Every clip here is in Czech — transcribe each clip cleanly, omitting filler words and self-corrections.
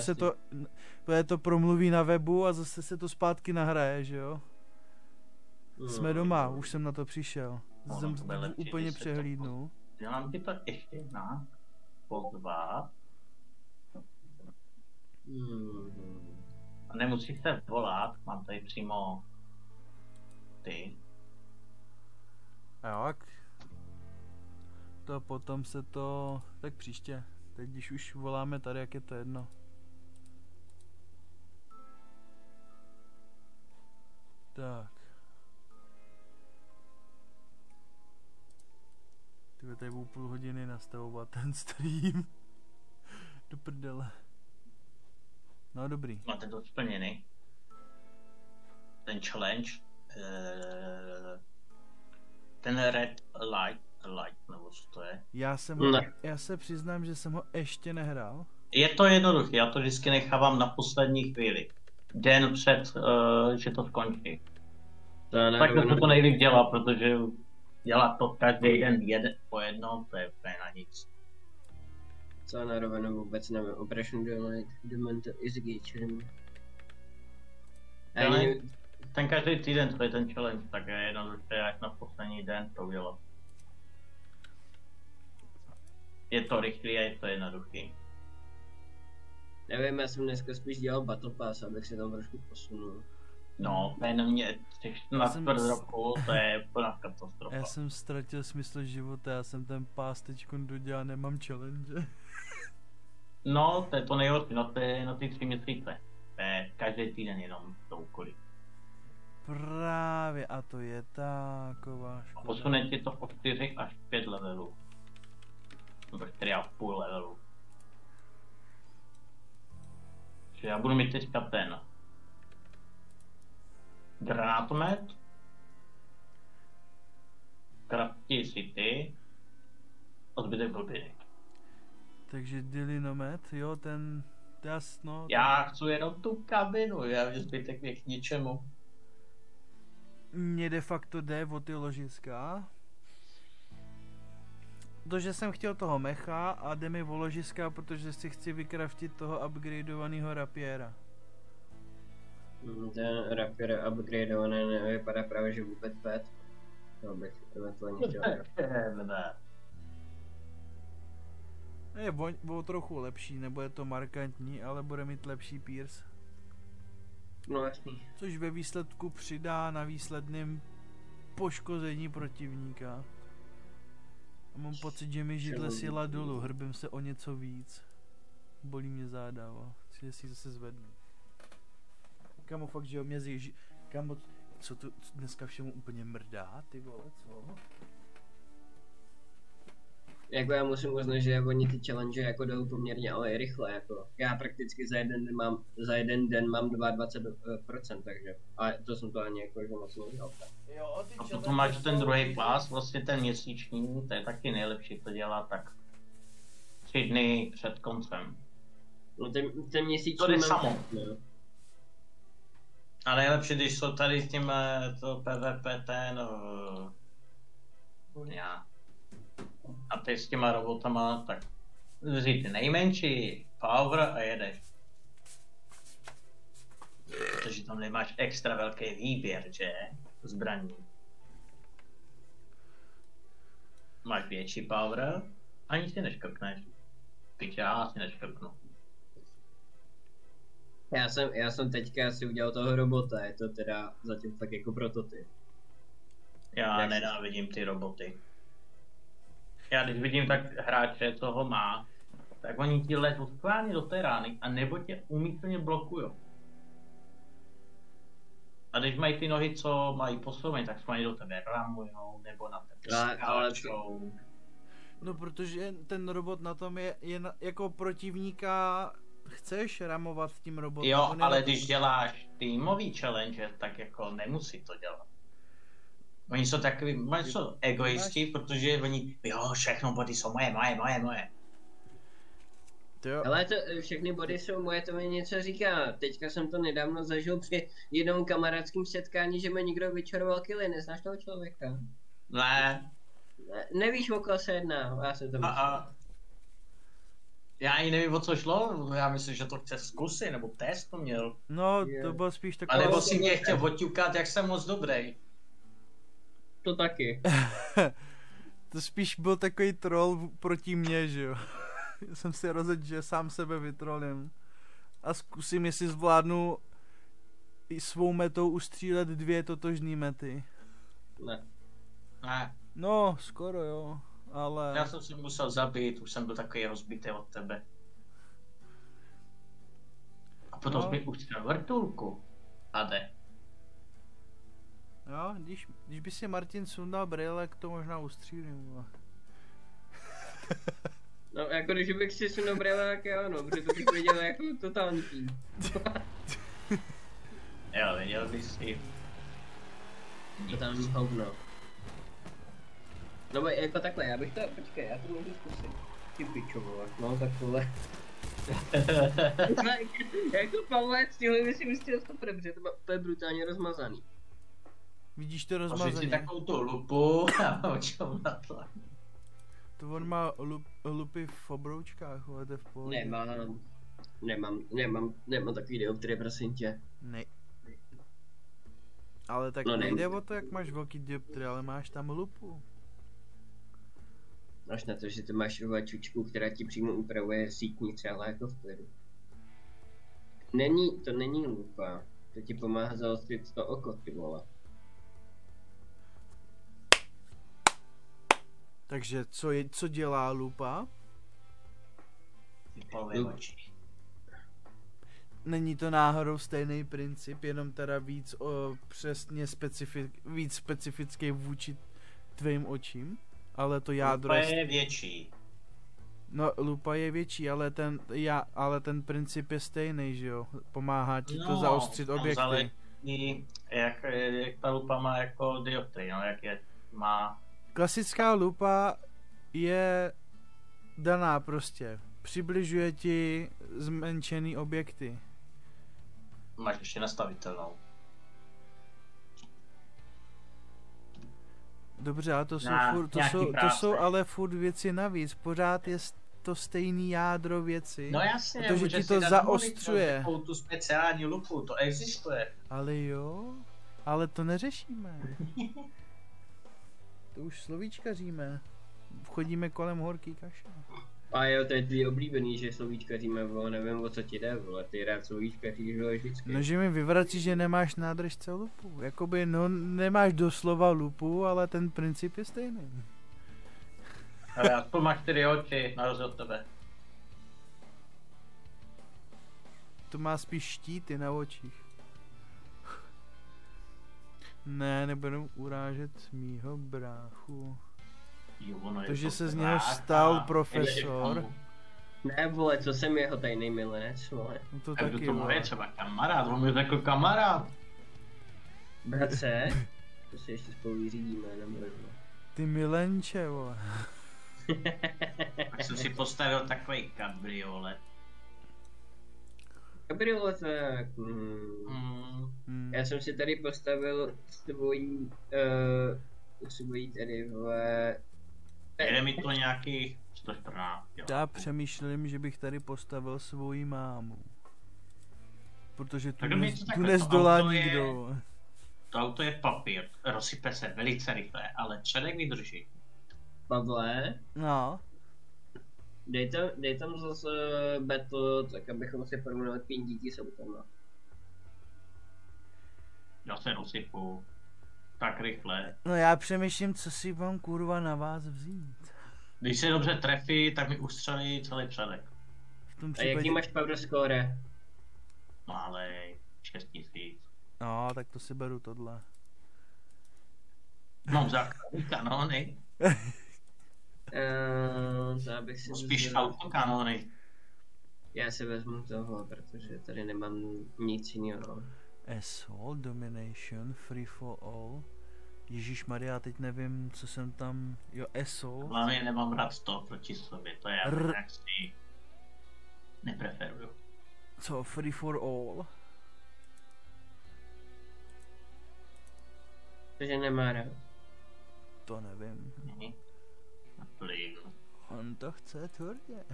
se to, promluví na webu a zase se to zpátky nahraje, že jo? Jsme doma, už jsem na to přišel. Jsem úplně přehlídnul. Dělám ti to ještě jedná. Pozvat. A nemusíš se volat, mám tady přímo ty. Jak? To potom se to... Tak příště. Teď když už voláme tady, jak je to jedno. Tak. Tyhle tady budou půl hodiny nastavovat ten stream. Do prdele. No dobrý. Máte to splněný. Ten challenge. Ten red light, nebo co to je? Já se přiznám, že jsem ho ještě nehrál. Je to jednoduché, já to vždycky nechávám na poslední chvíli. Den před, že to skončí. Tak to to nejlíp dělá, protože dělat to každý den po jednom, to je úplně na nic. Co na rovinu vůbec nevím, Operation Dementor is Gatorem. Ten každý týden, to je ten challenge, tak je jednoduché, jak na poslední den to udělat. Je to rychlý a je to jednoduchý. Nevím, já jsem dneska spíš dělal Battle Pass, abych se tam trošku posunul. No, to je na mě 14 roku, to je plná katastrofa. Já jsem ztratil smysl života, já jsem ten pás teďko dodělal, nemám challenge. No, to je to nejhorší, na ty 3 měsíce. To je každý týden jenom to úkoly. Právě, a to je taková škoda. Posune ti to po 4 až 5 levelů. Nebo 4,5 levelů. Čiže já budu mít teďka ten granátomet, Crafty City a zbytek blbiny. Takže dylinomet, jo, ten jasno. Já chci jenom tu kabinu, já zbytek je k ničemu. Mně de facto jde o ty ložiska. To, že jsem chtěl toho mecha a jde mi o ložiska, protože si chci vykraftit toho upgradeovaného rapiera. Ten rapier upgradeovaný nevypadá právě že vůbec bad. To bych eventuálně chtěl. Je o trochu lepší, nebo je to markantní, ale bude mít lepší pierce. No jasný. Což ve výsledku přidá na výsledném poškození protivníka. A mám pocit, že mi židle sjela dolů, hrbím se o něco víc. Bolí mě záda, chci si zase zvednu. Kamo fakt, že o mě zježí... Kamo, co tu dneska všemu úplně mrdá, ty vole, co? Jako já musím uznat, že oni ty challenge jako jdou poměrně ale rychle, jako. Já prakticky za jeden den mám 22%, takže. A to jsem to ani jako že moc neudělal. A potom máš ten druhý pás, vlastně ten měsíční, to je taky nejlepší, to dělá tak 3 dny před koncem. No ten měsíční to jde samo. A nejlepší, když jsou tady s tím to PvP ten a ty s těma robotama, tak vzít ty nejmenší power a jedeš. Protože tam nemáš extra velký výběr, že? Zbraní. Máš větší power, ani si neškrkneš. Teď já asi neškrknu. Já jsem teďka si udělal toho robota, je to teda zatím fakt jako prototyp. Já nenávidím ty roboty. Já když vidím tak hráče, co ho má, tak oni ti lezou skválně do té rány a nebo tě umyslně blokujou. A když mají ty nohy, co mají posouvaný, tak skválně do tebe ramujou, nebo na tebe skáčou. No protože ten robot na tom je jako protivníka chceš ramovat tím robotem. Jo, ale když děláš týmový challenge, tak jako nemusí to dělat. Oni jsou takový, jsou egoisti, protože oni, jo, všechno body jsou moje. Ale to všechny body jsou moje, to mi něco říká. Teďka jsem to nedávno zažil při jednom kamarádském setkání, že mi někdo vyčaroval killy, neznáš toho člověka? Ne. Nevíš, o koho se jedná, já se to myslím. Já ani nevím, o co šlo, já myslím, že to chce zkusit, nebo test to měl. No, Je. to bylo spíš A takové... nebo si mě chtěl oťukat, jak jsem moc dobrý. To taky. To spíš byl takový troll proti mně, že jo. Já jsem si rozhodl, že sám sebe vytrolím. A zkusím, jestli zvládnu i svou metou ustřílet 2 totožný mety. Ne. Ne, No, skoro jo, ale... já jsem si musel zabít, už jsem byl takový rozbitý od tebe. A potom No. mi ustřelil vrtulku. A jde. Jo, když by si Martin sundal brýle, to možná ustřílím. vole. No jako když bych si sunul brýle, tak jo, no, protože to bych viděl jako totální tým. Jo, viděl bys si. Totální hovno. No jako takhle, já bych to, počkej, já to můžu zkusit. Ty pičo, vole, no takhle. Jako Pavle, stihle by si vystřelil stopre, protože to je brutálně rozmazaný. Vidíš to Pořiď si rozmazaně? takovou tu lupu a očom na to. To on má lupy v obroučkách, ale to je v pohodě. Nemám takový dioptrie, prosím tě. Ne. Ale tak No, nejde o to, jak máš velký dioptry, ale máš tam lupu. Až na to, že ty máš čučku, která ti přímo upravuje sítnice, ale jako v klidu. To není lupa, to ti pomáhá zaostřit to oko, ty vole. Takže co dělá lupa? Vypaluje oči. Není to náhodou stejný princip, jenom teda víc přesně víc specifický vůči tvým očím? Ale to jádro Lupa je větší. No, lupa je větší, ale ten princip je stejný, že jo? Pomáhá ti to zaostřit objekty. Záleží, jak ta lupa má jako dioptrii, no, jak je má. Klasická lupa je daná prostě. Přibližuje ti zmenšený objekty. Máš ještě nastavitelnou. Dobře, ale to nějaký jsou ale furt věci navíc. Pořád je to stejný jádro věci. No jasně, protože můžeš ti si to dát zaostřuje. takovou tu speciální lupu, to existuje. Ale jo, ale to neřešíme. To už slovíčkaříme. Chodíme kolem horký kaše. A jo, to je tvý oblíbený, že slovíčkaříme, vole, nevím o co ti jde, vole, ty rád slovíčkaříš, vole, vždycky. No, že mi vyvracíš, že nemáš nádržce lupu. Jakoby, no, nemáš doslova lupu, ale ten princip je stejný. Ale aspoň máš 4 oči, na rozdíl od tebe. To má spíš štíty na očích. Ne, nebudu urážet mýho bráchu. Jo, ono je To, že to se z něho brácha. stal profesor. Ne, vole, co jsem jeho tajný milenec, vole. No to A kdo taky, to mluví, vole. třeba kamarád, on mi řekl kamarád. Bratře, to si ještě spolu vyřídíme, nebo Ty milenče, vole. Tak jsem si postavil takový kabriolet. Kabriolet, tak, já jsem si tady postavil svojí tady, vole. Jede mi to nějakých 114. Já přemýšlím, že bych tady postavil svoji mámu. Protože tu, Tak mi to tu takhle, nezdolá to auto je- nikdo. To auto je papír, rozsype se velice rychle, ale předek vydrží. Pavle, No, dej tam zase battle, tak abychom si porovnali díky s autama. Já se rozsypu tak rychle. no já přemýšlím, co si mám kurva na vás vzít. Když se dobře trefí, tak mi ustřelí celý předek. V tom A případě... jaký máš power score? Malej, 6000. No, tak to si beru tohle. Mám základní kanóny, Já bych si spíš vzal- autokanóny. Já si vezmu toho, protože tady nemám nic jiného. Assault, Domination, Free for All. Ježíš Maria, teď nevím, co jsem tam... Jo, Assault. Hlavně nemám rád to proti sobě, to já nějak si nepreferuju. Co, Free for All? Takže nemá rád. To nevím. Na plyn. On to chce tvrdě.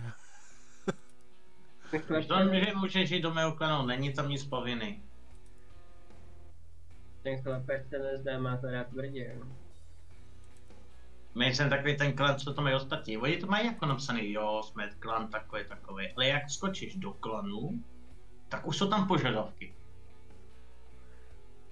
To, že můžeš jít do mého klanu, není tam nic povinný. Ten chlapec se nezdá, má to rád tvrdě. My jsem takový ten klan, co to mají ostatní. Oni to mají jako napsaný, jo, jsme klan takový. Ale jak skočíš do klanu, tak už jsou tam požadavky.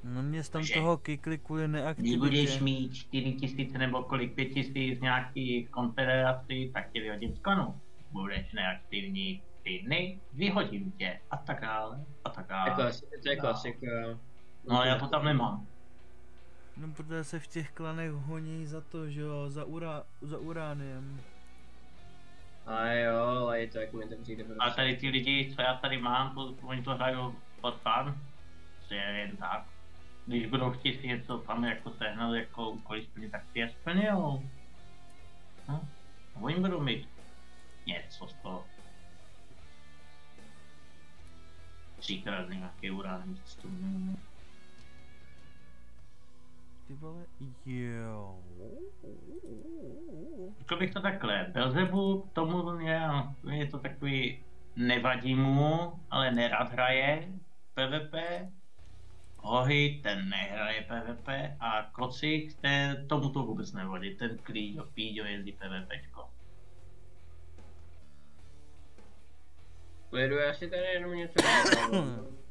No mě tam Takže toho kikli kvůli Když neaktivitě. budeš mít 4000 nebo kolik 5000 nějakých konfederací, tak tě vyhodím z klanu. Budeš neaktivní 3 dny, vyhodím tě a tak dále, a tak dále. To je klasika. No ale já to tam nemám. No protože se v těch klanech honí za to, že jo, za urániem. A jo, ale je to jak mi to přijde prostě. A tady ty lidi, co já tady mám, oni to hrajou pod fan, to je jen tak. Když budou chtít si něco tam jako sehnat, jako úkoly splnit, tak si je splňujou. No, oni budou mít něco z toho. 3krát nějaký urán, co to mělo. Ty vole, jo. Řekl bych to takhle, Belzebub tomu je to takový, nevadí mu, ale nerad hraje PvP. Hohy, ten nehraje PvP a Kocik, tomu to vůbec nevadí, ten Píďo jezdí PvPčko. Lidu, já si tady jenom něco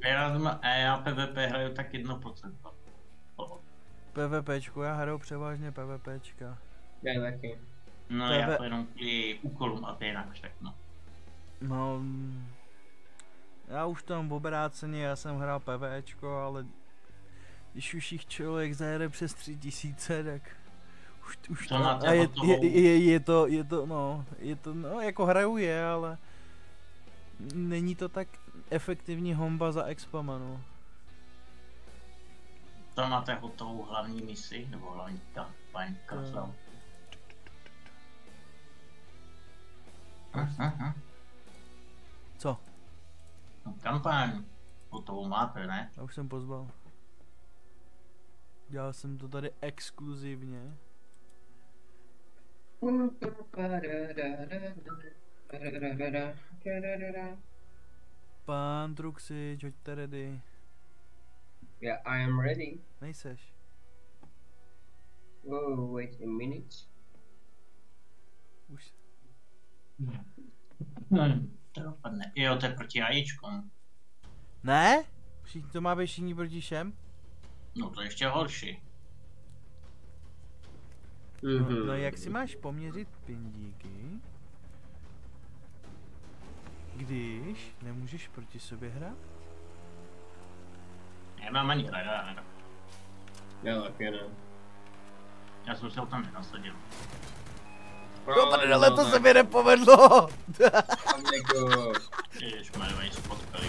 Já PvP hraju tak 1%. PvPčku, já hraju převážně PvPčka. Já taky. No já to jenom kvůli úkolům a to jinak všechno. No, já už tam obráceně, já jsem hrál PvEčko, ale když už jich člověk zajede přes 3000, tak už to máte a je to, no, jako hraju je, ale není to tak efektivní homba za expama, no. To máte hotovou hlavní misi, nebo hlavní kampaň, kazal. Co? No, kampaň, hotovou máte, ne? Já už jsem pozval. Dělal jsem to tady exkluzivně. Pán Truxič, hoďte ready. Yeah, I am ready. Nejseš. Oh, wait a minute. Už. To dopadne. Jo, to je proti jajíčkům. Ne? To má být všichni proti všem? No to je ještě horší. No jak si máš poměřit pindíky, když nemůžeš proti sobě hrát? Nemám ani radar. Já taky ne. Já jsem se ho tam nenasadil. Ale to se mi nepovedlo! Ježišmarja, oni se potkali.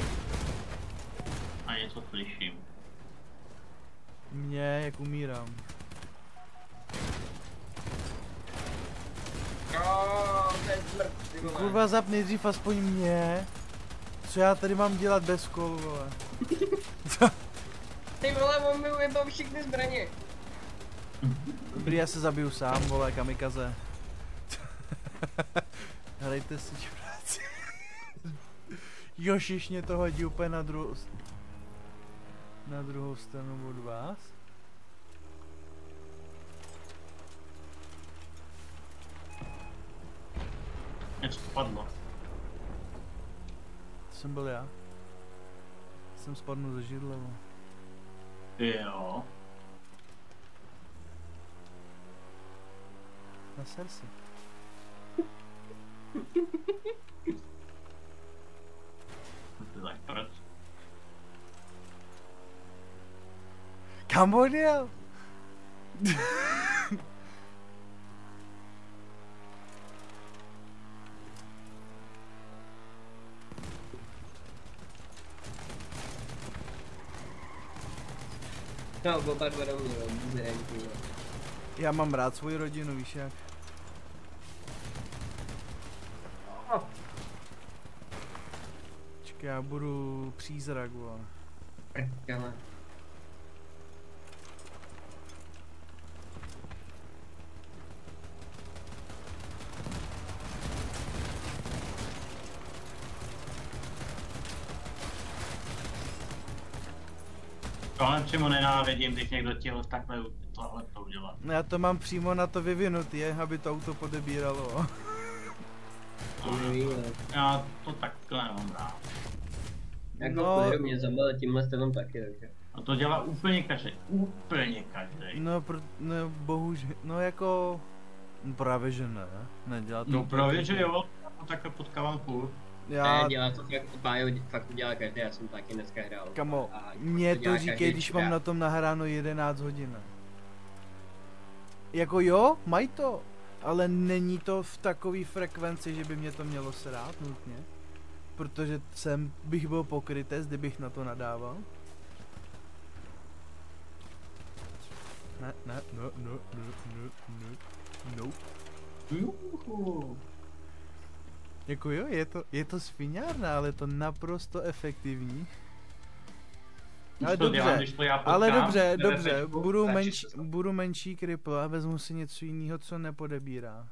A něco slyším. Mě, jak umírám. Kurva, zap nejdřív aspoň mě. Co já tady mám dělat bez kol, vole? Ty vole, on mi ujebal všechny zbraně. Dobrý, já se zabiju sám, vole, kamikaze. Hrajte si čuráci. Jošiš mě to hodí úplně na druhou stranu od vás. Něco spadlo. To jsem byl já. Jsem spadnul ze židle. Jo. Na sersi. Tak proč? Kam odjel? No, oba dva do mě, zrenky. Já mám rád svoji rodinu, víš jak? Čekaj, já budu přízrak, vole. Prkele. Tohle přímo nenávidím, když někdo ti takhle tohle to udělá. Já to mám přímo na to vyvinutý, aby to auto podebíralo. Já to takhle nemám rád. Jako No. mě zabili tímhle stylem taky, takže. A to dělá úplně každý. No, no bohužel, no jako... Právě že ne, nedělá to. No právě že jo, já to takhle potkávám furt. Já, Ne, dělá to fakt, Pájo, fakt to dělá každý, já jsem taky dneska hrál. kamo, A mě to dělá říkej, každý když čurák. mám na tom nahráno 11 hodin. Jako jo, mají to, ale není to v takové frekvenci, že by mě to mělo srát nutně. Protože bych byl pokrytec, kdybych na to nadával. Ne, no. Jako jo, je to sviňárna, ale je to naprosto efektivní. Ale dobře, budu menší kripl a vezmu si něco jiného, co nepodebírá.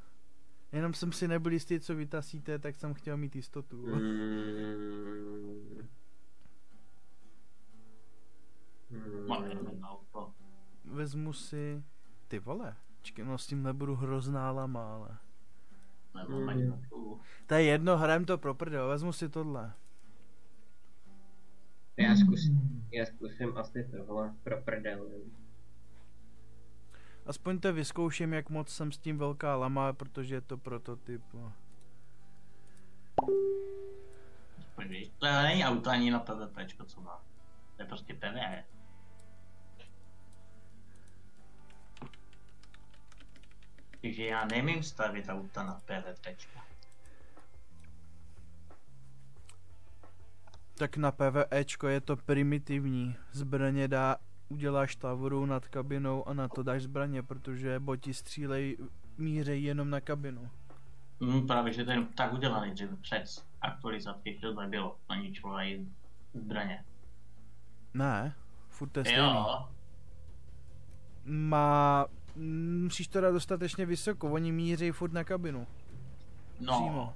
Jenom jsem si nebyl jistý, co vytasíte, tak jsem chtěl mít jistotu. Vezmu si... Ty vole, čekaj, no s tím nebudu hrozná lama, ale... To je jedno, hrajem to pro prdel, vezmu si tohle. Já zkusím asi tohle pro prdel. Aspoň to vyzkouším, jak moc jsem s tím velká lama, protože je to prototyp. To není auto ani na PvPčko, co má. To je prostě PvE. Takže já nemím stavit auta na PvPčko. Tak na PvEčko je to primitivní. Zbraně uděláš tavoru nad kabinou a na to dáš zbraně, protože boti střílej mířej jenom na kabinu. Právě, že to je tak udělaný, že přes aktualizaci to nebylo, naničovají zbraně. Ne, furt to je stejný. Jo. Musíš to dát dostatečně vysoko, oni míří furt na kabinu. No. Přímo.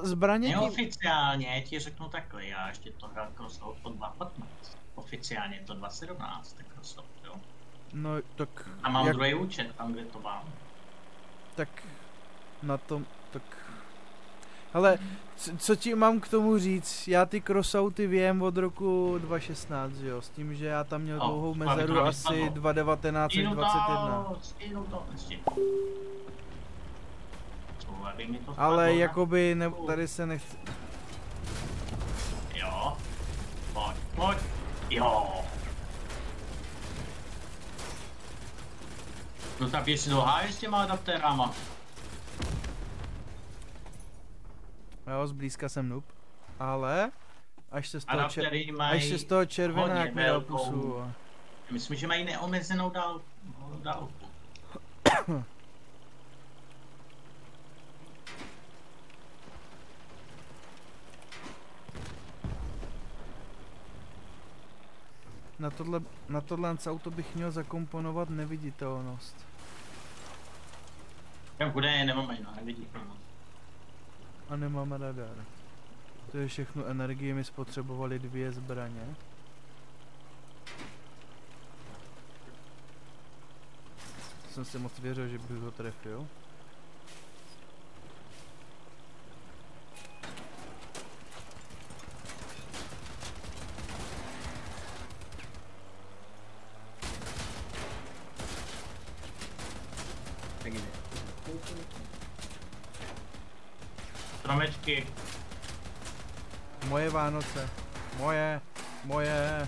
Zbraně neoficiálně ti řeknu takhle, já ještě to hrál Crossroad po 2.15. Oficiálně je to 2.17, tak Crossroad, jo. No, tak... A mám druhý účet, tam kde to mám. Tak... Na tom, tak... Hele, co ti mám k tomu říct? Já ty crossouty vím od roku 2016, jo, s tím, že já tam měl dlouhou mezeru asi 2019 až 2021. Ale jakoby, tady se nechci... Jo, pojď, jo. No tak jestli do háje s těma adaptérama. Jo, zblízka jsem noob, ale až se z toho červená měl pusu. Myslím, že mají neomezenou dálku. Na tohle auto bych měl zakomponovat neviditelnost. Kam kude nemáme neviditelnost. A nemáme radar. To je všechno energie, my spotřebovali 2 zbraně. Jsem si moc věřil, že bych ho trefil. Stromečky. Moje Vánoce. Moje.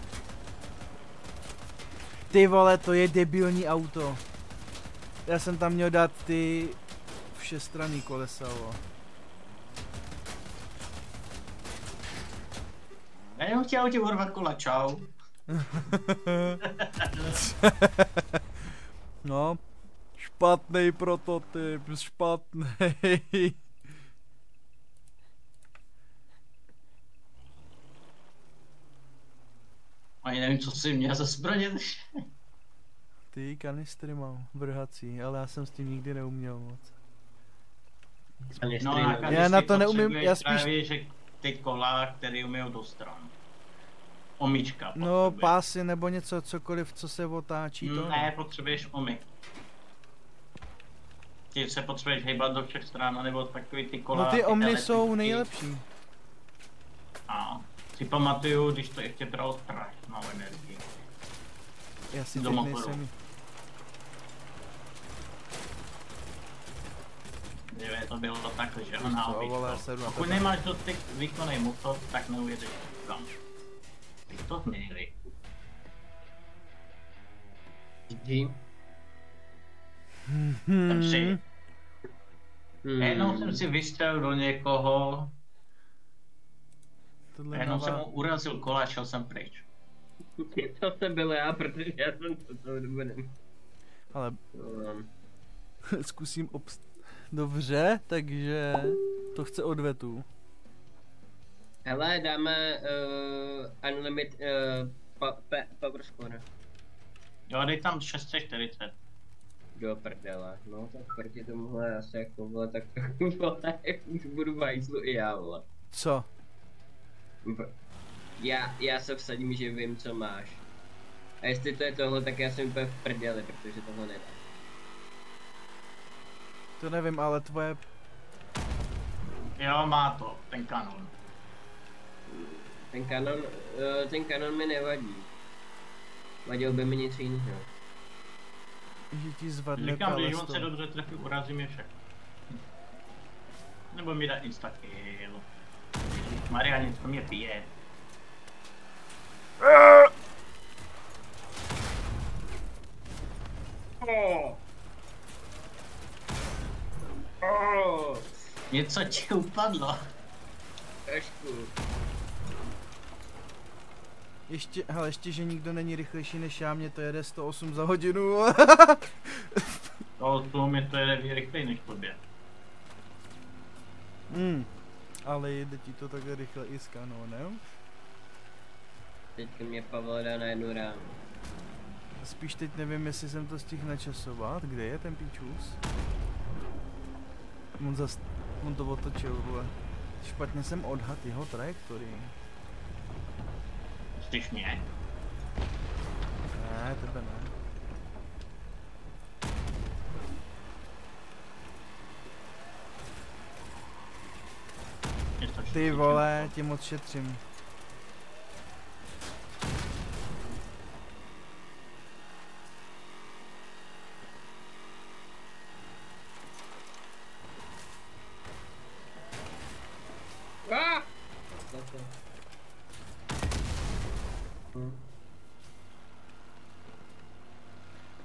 Ty vole, to je debilní auto. Já jsem tam měl dát ty všestranný kolesa, vo. Já jenom chtěl ti urvat kola, čau. No, špatný prototyp, špatný. Ani nevím, co si měl za zbraně. Ty kanistry mám, vrhací, ale já jsem s tím nikdy neuměl moc. No, já na to neumím, já spíš... Právě, že ty kola, který umíjou do stran. Omyčka. No, pásy nebo něco, cokoliv, co se otáčí, to Ne, potřebuješ omyk. Ty se potřebuješ hejbat do všech stran, nebo takový ty kola. No ty omny jsou nejlepší. A si pamatuju, když to ještě bralo strašnou energii. Já si Do teď motoru. nejsem... Kdyby to bylo takhle, že ona vole, sedu na pokud tebe. nemáš dost výkonný motor, tak neujedeš tam. Teď to změnili. GG. Jsem si. Jednou jsem si vystřelil do někoho, Tohle jednou jsem dává... mu urazil kola a šel jsem pryč. To jsem byl já, protože já jsem to celou dobu Ale zkusím Dobře, takže to chce odvetu. Hele, dáme unlimited power score. Jo, dej tam 640. Do prdele, no tak proti tomuhle asi jako vole, tak vole, budu v hajzlu i já, vole. Co? Já se vsadím, že vím, co máš. A jestli to je tohle, tak já jsem úplně v prdeli, protože tohle nedá. To nevím, ale tvoje... Jo, má to, ten kanon. Ten kanon mi nevadí. Vadil by mi nic jiného. Že ti zvadne Říkám, když on palesto. se dobře trefí, urazí mě všechno. Nebo mi dá instakill. Maria, něco mě pije. Něco ti upadlo. Trošku. Ještě, že nikdo není rychlejší než já, mě to jede 108 za hodinu. To mi to jede rychleji než tobě. Ale jde ti to takhle rychle i s kanónem. Teďka mě Pavel dá na jednu ránu. Spíš teď nevím, jestli jsem to stihl načasovat. Kde je ten píčus? On to otočil, vole. Špatně jsem odhad jeho trajektorii. Myslíš mě? Ne, tebe ne. Ty vole, tě moc šetřím.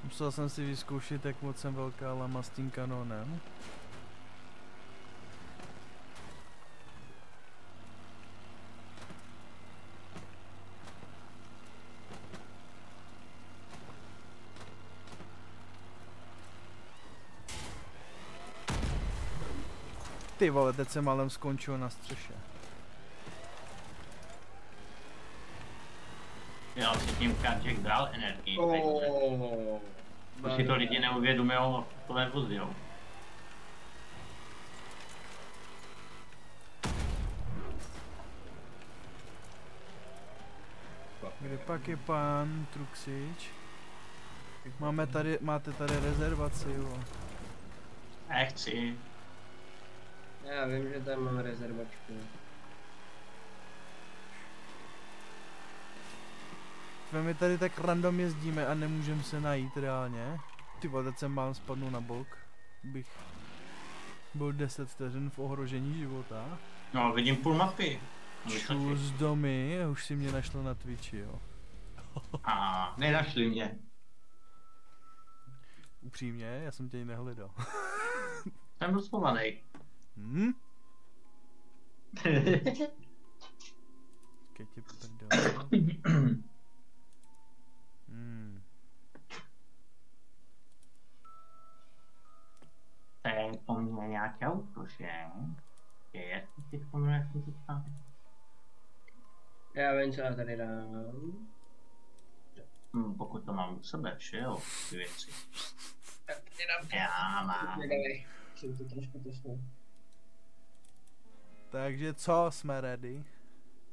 Musel jsem si vyzkoušet, jak moc jsem velká lama s tím kanónem. Ty vole, teď jsem málem skončil na střeše. Já si tím Karček dal energii. Už si to lidi neuvědomujou, to nevozil. Kde pak je pan Truxič? Máte tady rezervaci, jo. Nechci. Já vím, že tam mám rezervačku. My tady tak random jezdíme a nemůžeme se najít reálně. Ty vole, teď jsem málem spadnul na bok. Bych byl 10 vteřin v ohrožení života. No, vidím půl mapy. Čus domy, už si mě našlo na Twitchi, jo. A nenašli mě. Upřímně, já jsem tě i nehledal. Jsem rozpovanej. Keď tě prdel. To je po mně nějaké auto, že? Je, si vzpomněl, jak jsem to ptal. Já vím, co já tady dám. Pokud to mám u sebe, že jo, ty věci. Já mám. Jsem to trošku tesnou. Takže co, jsme ready?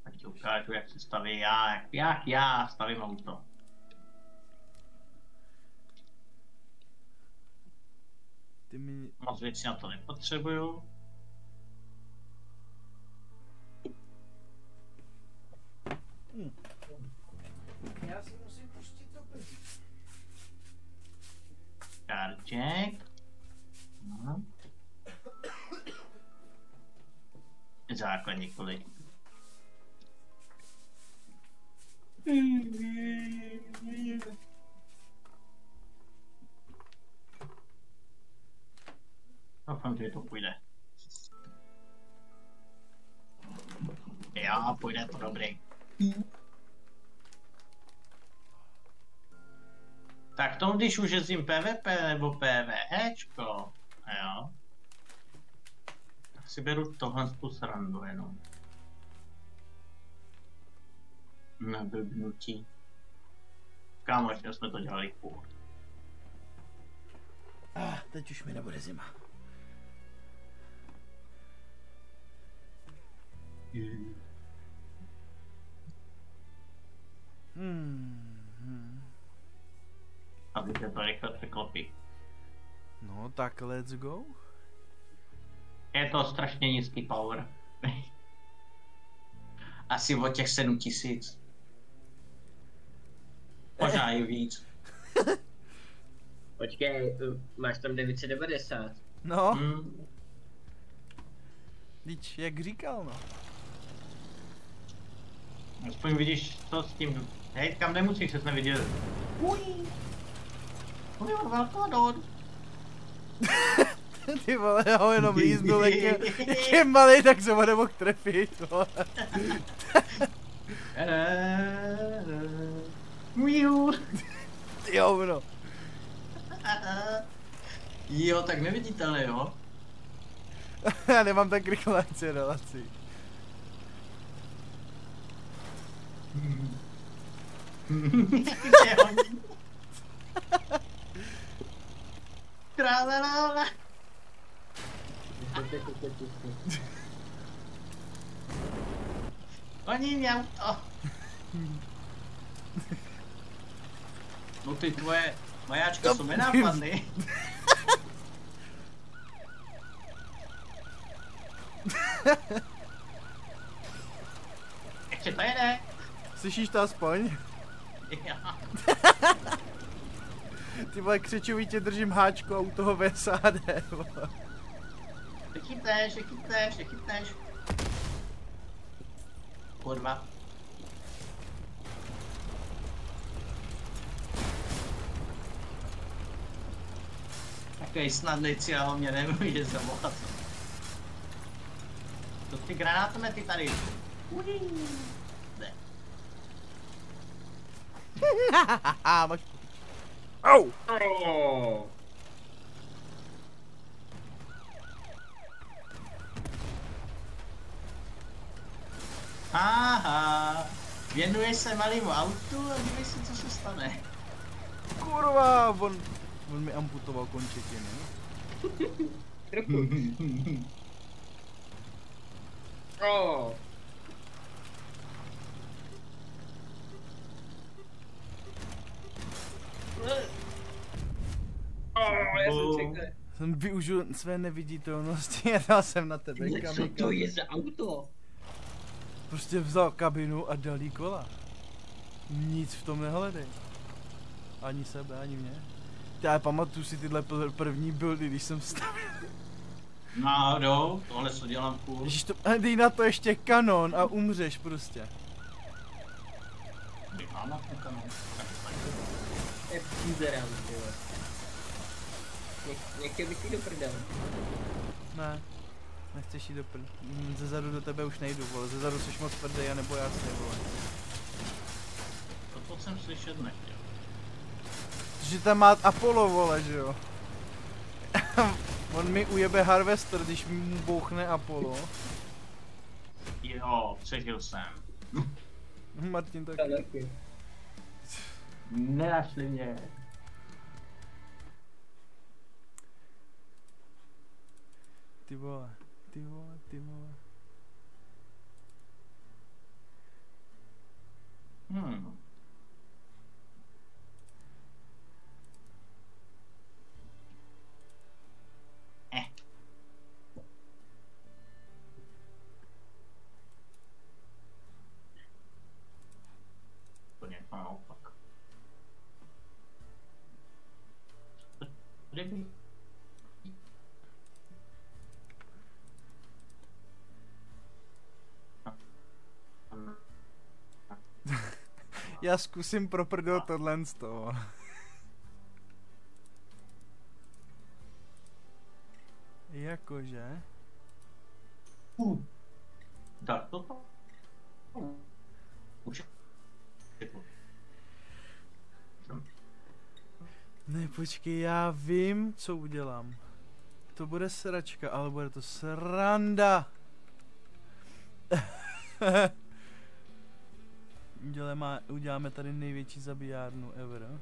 Tak ti ukážu, jak se staví já, jak já stavím auto. Ty mi... Moc věcí na to nepotřebuju. Já si musím pustit to první. Karček. No. Základní kolik. Doufám, že to půjde. Jo, půjde to dobrý. Tak tomu, když už jezdím PvP nebo PvEčko, jo, tak si beru tohle tu srandu jenom. Neblbnutí. Kámo, ještě jsme to dělali furt. Teď už mi nebude zima. A teď je to rychle překlopí. No tak let's go. Je to strašně nízký power. Asi o těch 7000. Možná i víc. Počkej, máš tam 990. No, víš, jak říkal, no. Aspoň vidíš, co s tím. Hej, kam nemusíš, se neviděl. Uj, velký. Ty vole, já ho jenom líznu, jak je malej, tak se ho nemohl trefit, vole. Jo, no. Jo, tak neviditelné, jo? Já nemám tak rychlou akceleraci. Tralalala. Oni mě auto. No ty tvoje majáčka jsou nenápadný. Ještě to jede. Slyšíš to aspoň? Jo. Ty vole, křečovitě držím háčku a u toho VSAD, vole. Chytneš. Kurva. Takový snadný cíl, mě nemůže zavolat. To ty granátomety tady. Ne. Máš... Au! Oh. Aha, věnuješ se malému autu a dívej si, co se stane. Kurva, on mi amputoval končetiny. Oh. Já jsem čekal. Jsem využil své neviditelnosti a dal jsem na tebe Co kamika. to je za auto? Prostě vzal kabinu a dal jí kola. Nic v tom nehledej. Ani sebe, ani mě. Já pamatuju si tyhle první buildy, když jsem stavil. Náhodou, tohle co dělám furt. Ježiš, to, dej na to ještě kanon a umřeš prostě. Mám na ten kanon. Je pízerám, ty vole. Nechtěl bych jít do prdele. Ne, nechceš jít do zezadu do tebe už nejdu, vole, zezadu jsi moc tvrdý, anebo já si, vole. To jsem slyšet nechtěl. Že tam má Apollo, vole, že jo. On mi ujebe Harvester, když mu bouchne Apollo. Jo, přežil jsem. Martin taky. Nenašli mě. Ty vole, ty vole, ty vole. Hmm. To něco naopak. Kdyby... Já zkusím proprdnout tohle z toho. Jakože? Tak toto? Už. Ne, počkej, já vím, co udělám. To bude sračka, ale bude to sranda. Uděláme tady největší zabijárnu ever.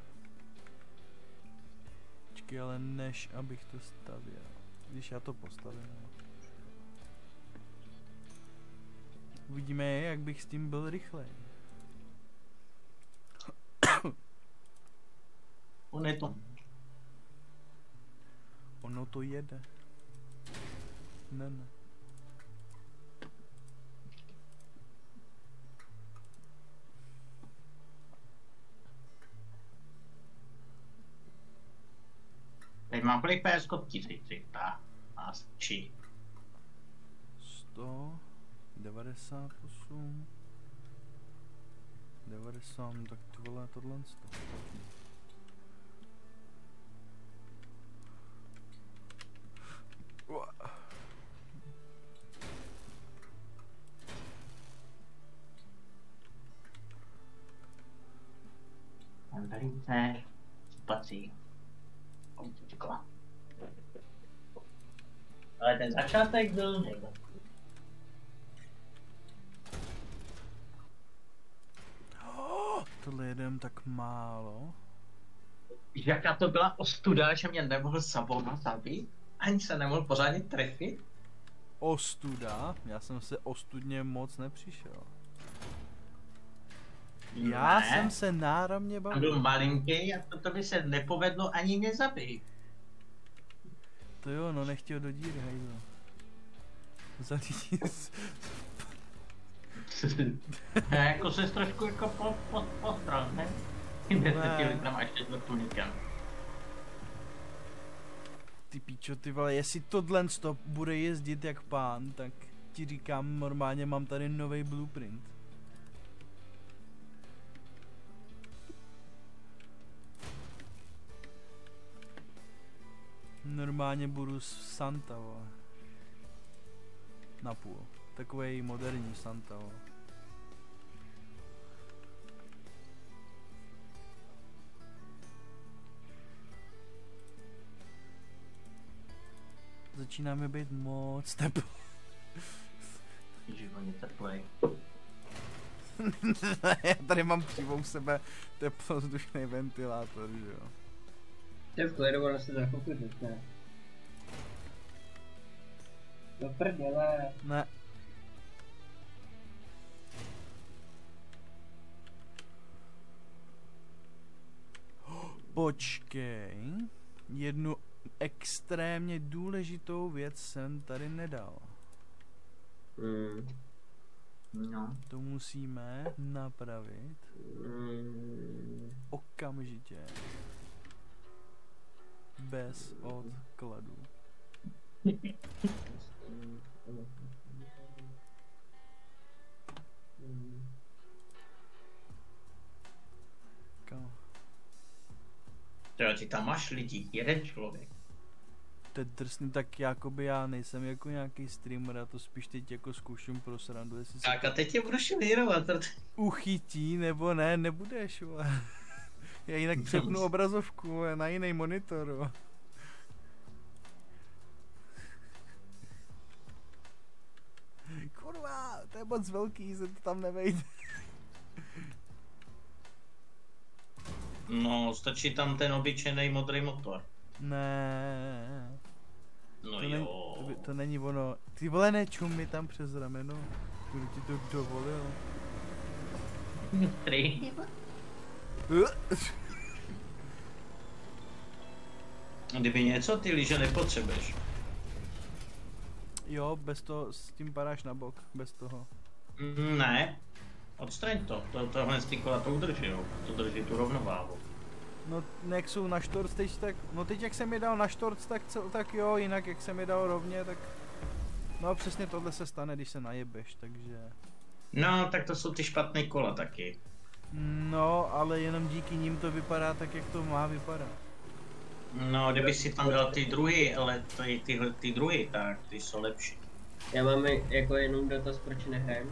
Počkej, ale než abych to stavěl. Když já to postavím. Uvidíme, jak bych s tím byl rychlej. Ono to jede. Ne. Teď mám kolik PS koptíři, ta a či. 198 90, tak to vole tohle 100. Velice patří. Ale ten začátek byl nejlepší. Tohle jedem tak málo. Jaká to byla ostuda, že mě nemohl Sabona zabít? Ani se nemohl pořádně trefit? Ostuda? Já jsem se ostudně moc nepřišel. Já jsem se náramně bavil. Byl malinký a to by se nepovedlo ani mě zabít. To jo, no nechtěl do díry, hejdo. Zalídí jako se trošku jako postral, ne? 10 litrem a ještě s vrtulníkem. Ty píčo, ty vole, jestli tohle stop bude jezdit jak pán, tak ti říkám, normálně mám tady nový blueprint. Normálně budu Santa, vole. Napůl. Takovej moderní Santa, vole. Začínáme být moc teplo. Živoně teplej. Já tady mám přímo u sebe teplozdušný ventilátor, že jo. To je v klidu, ono se za chvilku začne. Do prdele. Ne. Počkej. Jednu extrémně důležitou věc jsem tady nedal. No. To musíme napravit. Okamžitě. Bez odkladu. Kam? Ty tam máš lidi, jeden člověk. To je drsný, tak jakoby já nejsem jako nějaký streamer, já to spíš teď jako zkouším pro srandu, jestli se Tak a teď tě budu švírovat. uchytí nebo ne, nebudeš, vole. Já jinak přepnu obrazovku na jiný monitor. Kurva, to je moc velký, se to tam nevejde. No, stačí tam ten obyčejný modrý motor. Ne. No To, jo. to není ono. Ty vole, nečum mi tam přes rameno. Kdo ti to dovolil? Prý. Kdyby něco, ty lyže nepotřebuješ. Jo, bez toho, s tím padáš na bok, bez toho. Ne. Odstraň to. Tohle ty kola to udrží, jo. To drží tu rovnováhu. No, jak jsou na štorc teď, tak, no teď jak jsem je dal na štorc, tak jo, jinak jak jsem je dal rovně, tak, no přesně tohle se stane, když se najebeš, takže. No, tak to jsou ty špatné kola taky. No, ale jenom díky nim to vypadá tak, jak to má vypadat. No, kdyby si tam dal ty druhý, ale ty druhý, tak ty jsou lepší. Já mám jako jenom dotaz, proč nehrajeme.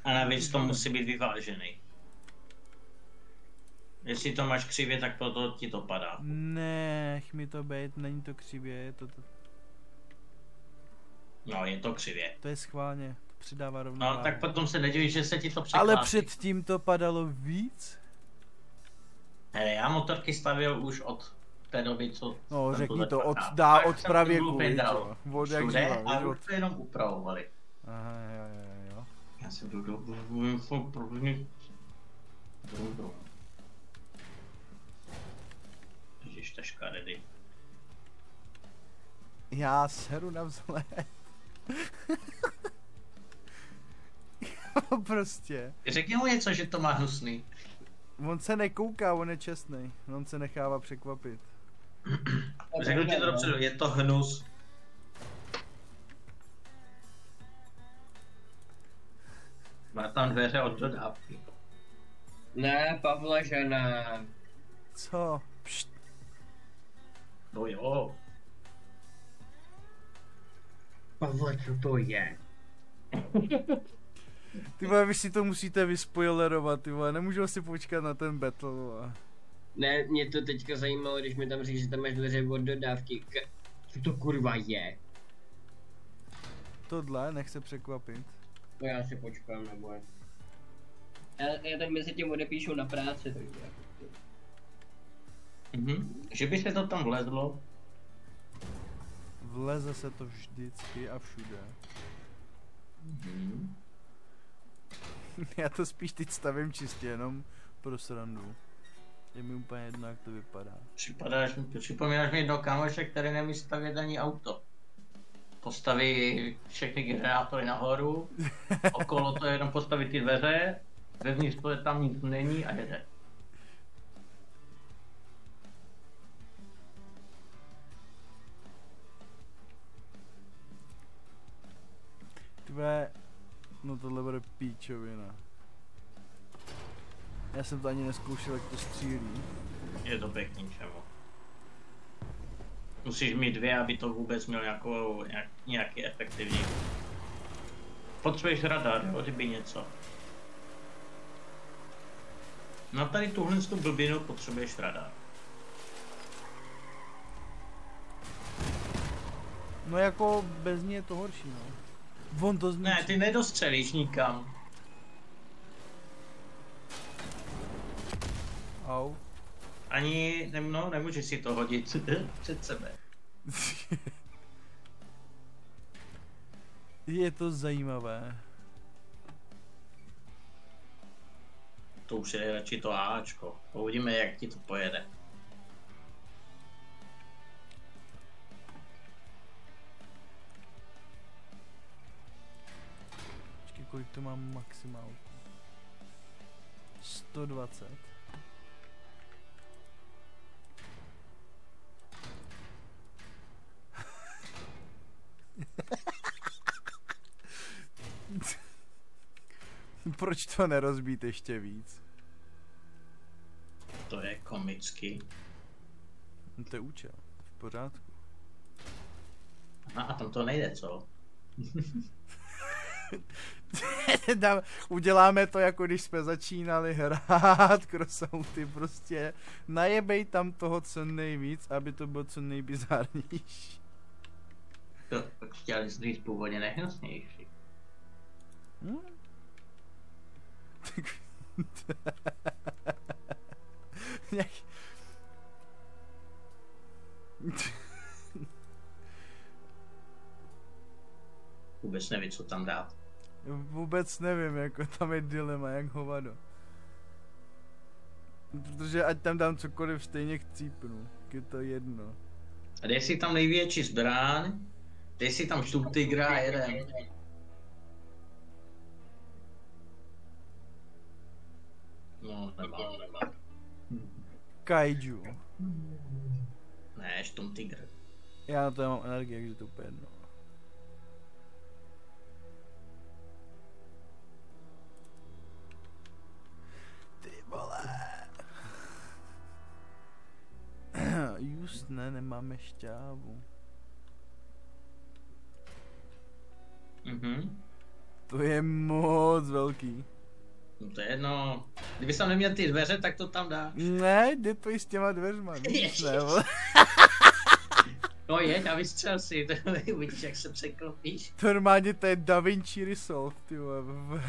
A navíc to musí být vyvážený. Jestli to máš křivě, tak proto ti to padá. Nech mi to být, není to křivě, je to. No, je to křivě. To je schválně, to přidává rovnováhu. No, tak potom se nedívíš, že se ti to překlásí. Ale předtím to padalo víc? Hele, já motorky stavil už od té doby, co... No, řekni to, od Tak pravěku, jsem od jak všude živa, a víš, už to jenom upravovali. Aha, jo. Já jsem jdu Ježiš, taška ready. Já seru na vzhled. Prostě. Řekni mu něco, že to má hnusný. On se nekouká, on je čestný. On se nechává překvapit. Řeknu ti to dopředu, je to hnus. Má tam dveře od dodávky. Ne, Pavle, že ne. Co? Pšt. No jo. Pavle, co to je? Ty vole, vy si to musíte vyspoilerovat, ty vole, nemůžu si počkat na ten battle, vole. Ne, mě to teďka zajímalo, když mi tam říct, že tam máš dveře od dodávky. Co to kurva je? Tohle, nech se překvapit. No já si počkám, nebo je. Já tak mezi tím odepíšu na práci, takže. Že by se to tam vlezlo? Vleze se to vždycky a všude. Já to spíš teď stavím čistě jenom pro srandu. Je mi úplně jedno, jak to vypadá. Připomínáš mi jednoho kámoše, který neumí stavět ani auto. Postaví všechny generátory nahoru, okolo to jenom postaví ty dveře, vevnitř to tam nic není a jede. Tvé, no tohle bude píčovina. Já jsem to ani neskoušel, jak to střílí. Je to k ničemu. Musíš mít dvě, aby to vůbec měl nějaký efektivní. Potřebuješ radar, jo, kdyby něco. Na tady tuhle blbinu potřebuješ radar. No jako bez ní je to horší, no. On to zničí. Ne, ty nedostřelíš nikam. Au. Ani, no, nemůžeš si to hodit před sebe. Je to zajímavé. To už je radši to Ačko. Uvidíme, jak ti to pojede. Počkej, kolik to mám maximálku? 120. Proč to nerozbít ještě víc? To je komický. No to je účel. V pořádku. No a tam to nejde, co? Uděláme to, jako když jsme začínali hrát Crossouty, prostě najebej tam toho co nejvíc, aby to bylo co nejbizarnější. To chtěli říct původně nejhnusnější. vůbec neví, co tam dát. Vůbec nevím, jako tam je dilema, jak hovado. Protože ať tam dám cokoliv, stejně chcípnu. Je to jedno. A dej si tam největší zbraň, dej si tam štup tygra a jeden. No, nemám. Kaiju. Ne, štum tygr. Já na to nemám energii, takže to úplně jedno. Ty vole. Just ne, nemáme šťávu. To je moc velký. No to je jedno. Kdyby tam neměl ty dveře, tak to tam dáš. Ne, jde to i s těma dveřma, víš, ne, vole. No jeď a vystřel si, to uvidíš, jak se překlopíš. Normálně to je Da Vinci Resolve, ty vole.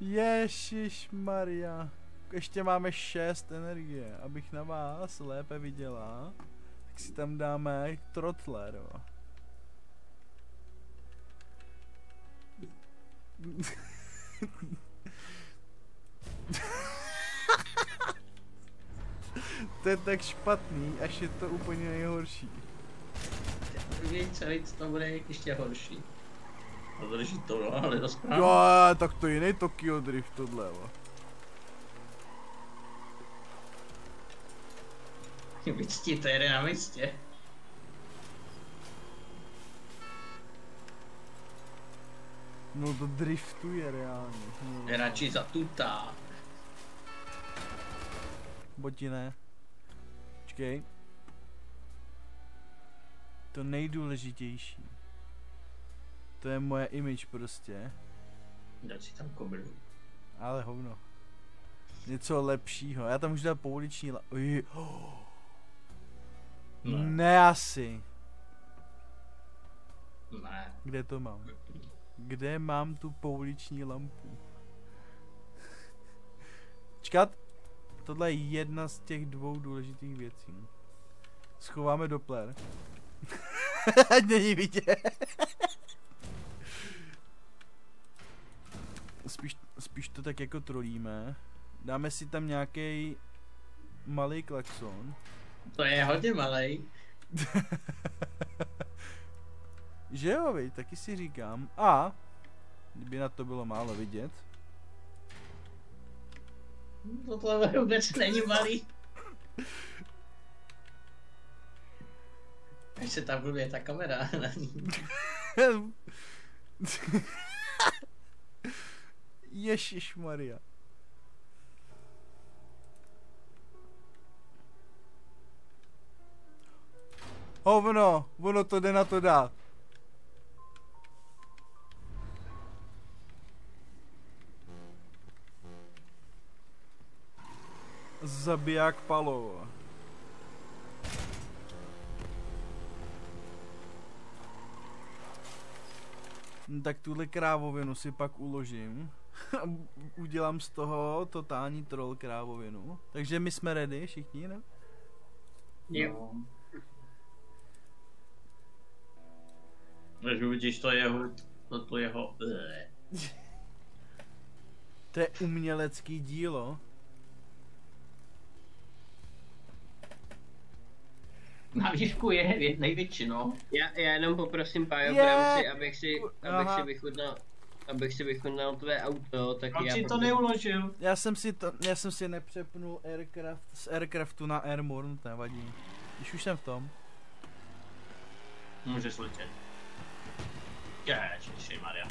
Ježišmarja. Ještě máme 6 energie, abych na vás lépe viděla. Tak si tam dáme Trottler, jo. To je tak špatný, až je to úplně nejhorší. Víc, to bude ještě horší. A drží to, no, ale to správně. Jo, tak to je jiný Tokyo Drift tohle, jo. Vyctí, to jede na místě. No to driftuje reálně. No. Je radši zatutá. Boti ne. Počkej. To nejdůležitější. To je moje image prostě. Dať si tam kobru. Ale hovno. Něco lepšího. Já tam už dám pouliční Ne asi. Ne. Kde to mám? Kde mám tu pouliční lampu? Čekat. Tohle je jedna z těch dvou důležitých věcí. Schováme Doppler. Ať není vidět. Spíš to tak jako trolíme. Dáme si tam nějaký malý klakson. To je hodně malej. Že jo, viď, taky si říkám. A kdyby na to bylo málo vidět. Tohle vůbec není malý. Až se tam blbě ta kamera. Ježišmarja. Hovno, ono to jde na to dát. Zabiják Palo. Tak tuhle krávovinu si pak uložím. Udělám z toho totální troll krávovinu. Takže my jsme ready všichni, ne? Jo. Než uvidíš to jeho... To jeho... To je umělecký dílo. Na výšku je největší, no. Já jenom poprosím Pájo, abych si vychutnal tvé auto, tak Proč já... si to neuložil? Já jsem si nepřepnul Aircraft z Aircraftu na Airmore, no to nevadí. Když už jsem v tom. Můžeš letět. Ježišimarja.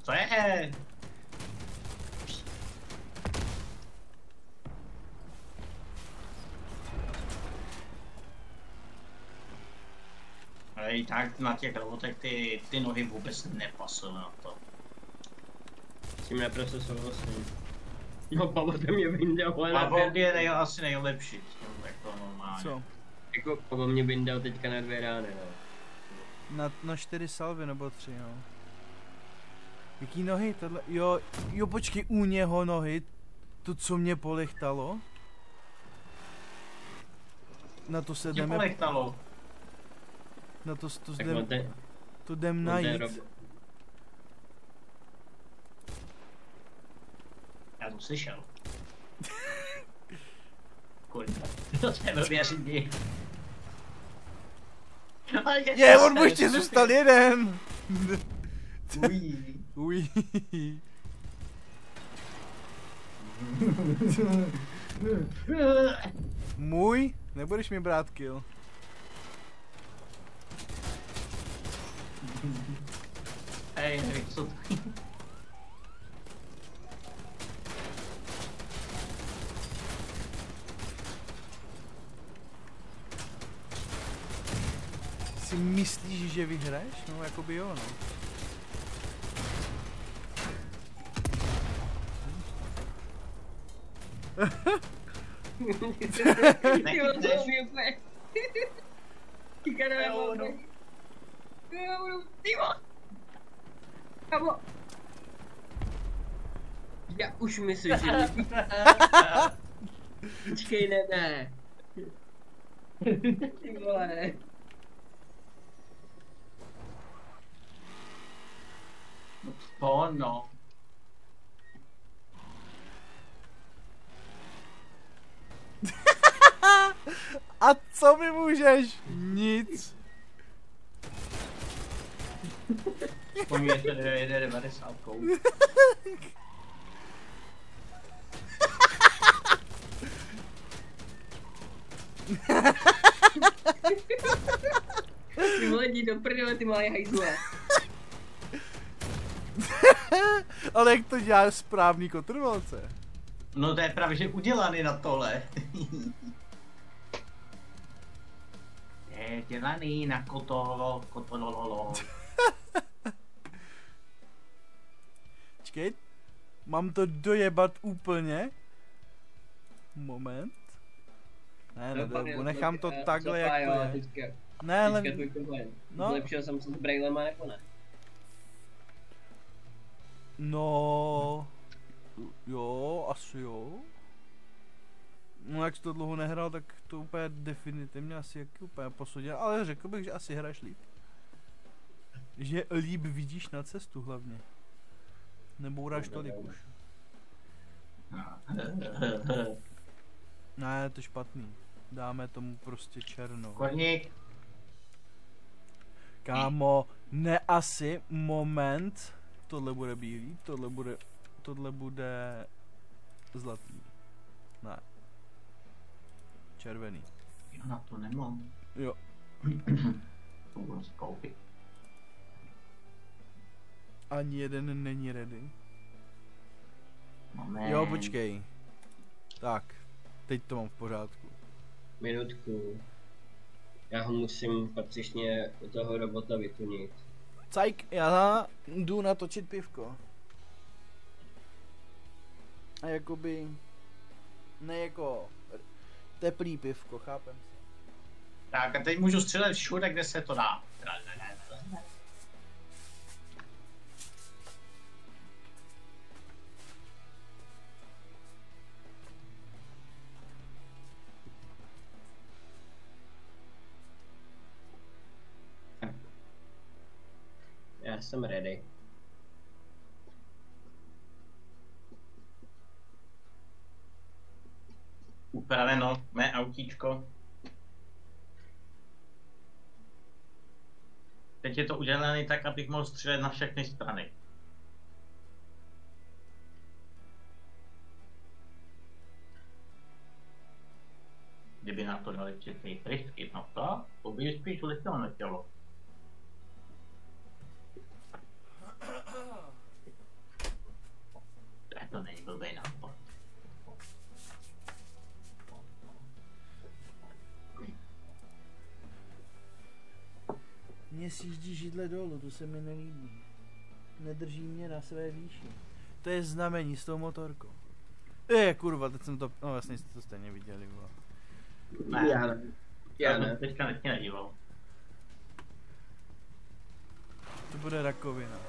Co je? Ale i tak na těch robotech ty nohy vůbec nepasují na to. S tím naprosto souhlasím. No, Pavlo to mě vyndal, ale na Pavlo je asi nejlepší, jako normálně. Co? Jako Pavlo mě vyndal teďka na 2 rány, no. Na 4 salvy nebo 3, no. Jaký nohy? Tohle? Jo, počkej, u něho nohy. To, co mě polechtalo. Na to se jdeme... polechtalo? Na to jdem najít. Já to slyšel. Kurva, to se blbě řídí. On mu ještě zůstal jeden! Uj. Můj? Nebudeš mi brát kill. Hej, co to? Si myslíš, že vyhraješ? No, jakoby jo, no. Já už myslím, že... Počkej, ne. Ty vole. To no. A co mi můžeš? Nic. Po mě to jede 90. Ty vole, jdi do prdele, ty malé hajzle. Ale jak to děláš správný kotrmelce? No to je právě, že udělaný na tohle. Je dělaný na kotololo. Počkej, mám to dojebat úplně? Moment. Ne, nechám to takhle, jak to je. Ne, ale... No. Zlepšil jsem se s brailema nebo ne? No... Jo, asi jo. No jak jsi to dlouho nehrál, tak to úplně definitivně asi jak úplně posoudil, ale řekl bych, že asi hraješ líp. Že líp vidíš na cestu hlavně. Nebouráš tolik už. Ne, to je špatný. Dáme tomu prostě černou. Koník. Kámo, ne asi, moment. Tohle bude bílý, tohle bude zlatý. Ne. Červený. Já na to nemám. Jo. To budu si koupit. Ani jeden není ready. Moment. Jo, počkej. Tak, teď to mám v pořádku. Minutku. Já ho musím patřičně u toho robota vytunit. Cajk, já jdu natočit pivko. A jakoby... Ne jako... Teplý pivko, chápem se. Tak a teď můžu střílet všude, kde se to dá. Já jsem ready. Upraveno, mé autíčko. Teď je to udělané tak, abych mohl střílet na všechny strany. Kdyby na to dali čistý trysky, no to by spíš letělo nechtělo. To není blbej nápad. Mně sjíždí židle dolů, to se mi nelíbí. Nedrží mě na své výši. To je znamení s tou motorkou. Kurva, teď jsem to... No vlastně jste to stejně viděli, vole. Ne, já ne. Teďka nedíval. To bude rakovina.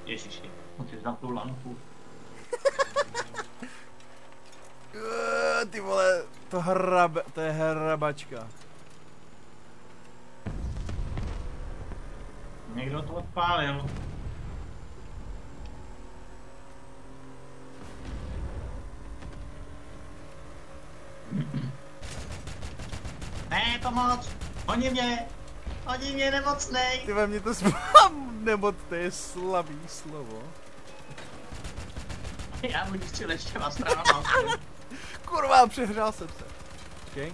Ježiši, můžeš na tu lampu. Ty vole, to je hrabačka. Někdo to odpálil. Ne, pomoc! Oni mě nemocnej! Ty ve mě to nebo to je slabý slovo. Já budu střílet ještě vás strana. Kurva, přehrál jsem se. Okay.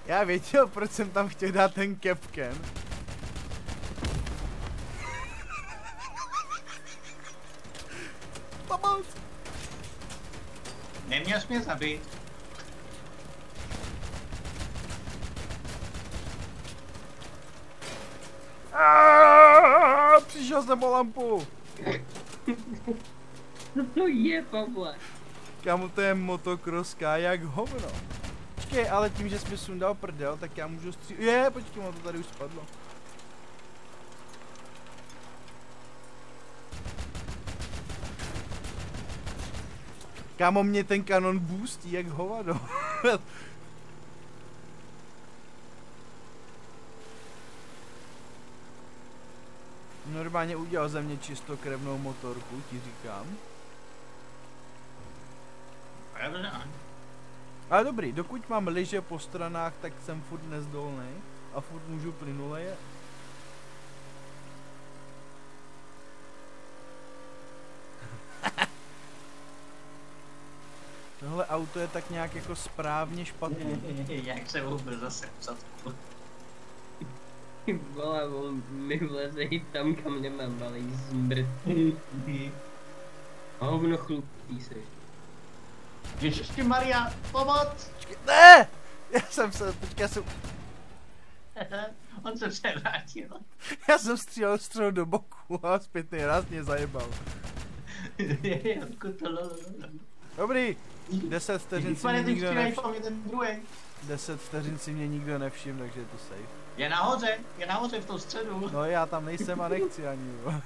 Já věděl, proč jsem tam chtěl dát ten capcan. Pomoc! Neměl jsi mě zabít. Přišel jsem o lampu. Co to je, Pavle? Kámo, to je motokroska jak hovno. Počkej, ale tím, že jsi mi sundal prdel, tak já můžu střílet. Počkej, to tady už spadlo. Kámo, mě ten kanon boostí jak hovado. Normálně udělal ze mě čistokrevnou motorku, ti říkám. Ale dobrý, dokud mám lyže po stranách, tak jsem furt nezdolnej a furt můžu plynule jet. Tohle auto je tak nějak jako správně špatný. Jak se vůbec zase vsadku. Vole, on mi vleze i tam, kam nemám, malej zmrt. Hovno chlupí se. Ježišti Maria, pomoc! Ne! Já jsem On se převrátil. Já jsem střílel do boku a zpětný raz mě zajebal. Dobrý, 10 vteřin si mě nikdo nevšiml. 10 vteřin si mě nikdo nevšiml, takže je to safe. Je nahoře v tom středu. No já tam nejsem a nechci ani, jo.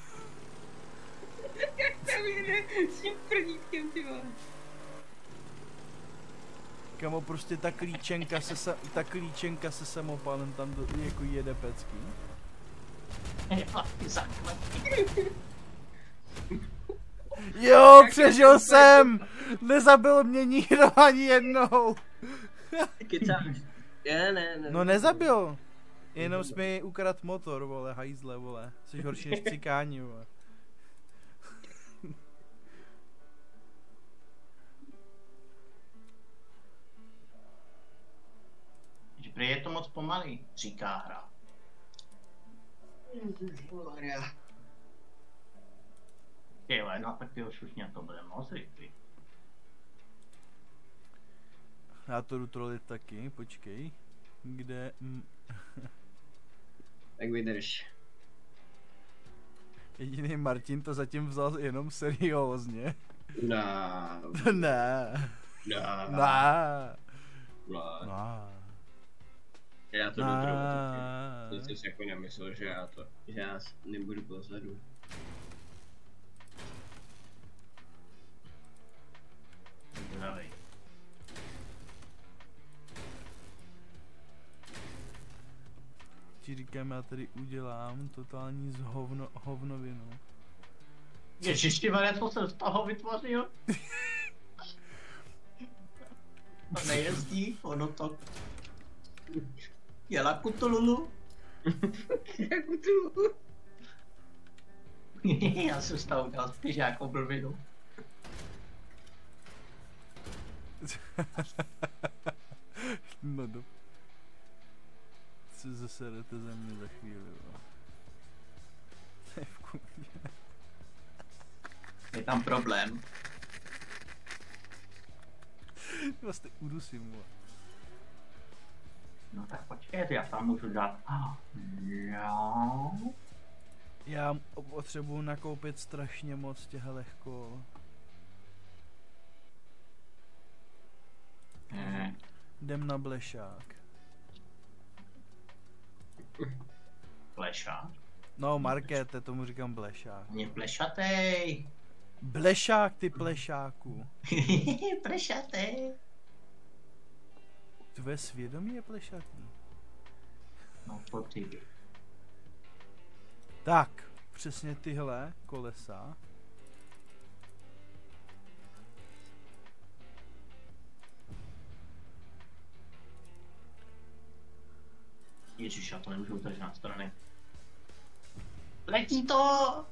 Jak tam jde s tím prdítkem, ty vole. Kamo, prostě ta klíčenka se samopalem tam jako jede pecký. Jo, přežil jsem! Nezabil mě nikdo ani jednou! Kecáš? Ne. No nezabil! Jenom jsi mi ukradl motor, vole, hajzle, vole. Jsi horší než cikáni, vole. Prý je to moc pomalý, říká hra. Tyhle, no tak tyho šušně to bude moc rychlý. Já to jdu trolit taky, počkej. Kde? Tak vydrž. Jediný Martin to zatím vzal jenom seriózně. Ne. Já to jdu trolit. Ty jsi jako nemyslel, že já nebudu pozadu. Zdravej. Ti říkám, já tady udělám totální hovnovinu. Ježišti Maria, co jsem z toho vytvořil? To nejezdí, ono to... Jela Kutululu. Já jsem z toho udělal spíš jako blbinu. No do... Co zaserete ze mě za chvíli, jo. To je v kůdě. Je tam problém. Vlastně udusím, vole. No tak počkejte, já tam můžu dát... Jo. Já potřebuji nakoupit strašně moc těhelech kol. Jdem na blešák. Plešák? No, Markéte, tomu říkám blešák. Mě plešatej. Blešák, ty plešáku. Plešatej. Tvoje svědomí je plešatý. No, potřebuji. Tak, přesně tyhle kolesa. Ježiš, já to nemůžu utržit na strany. Letí to!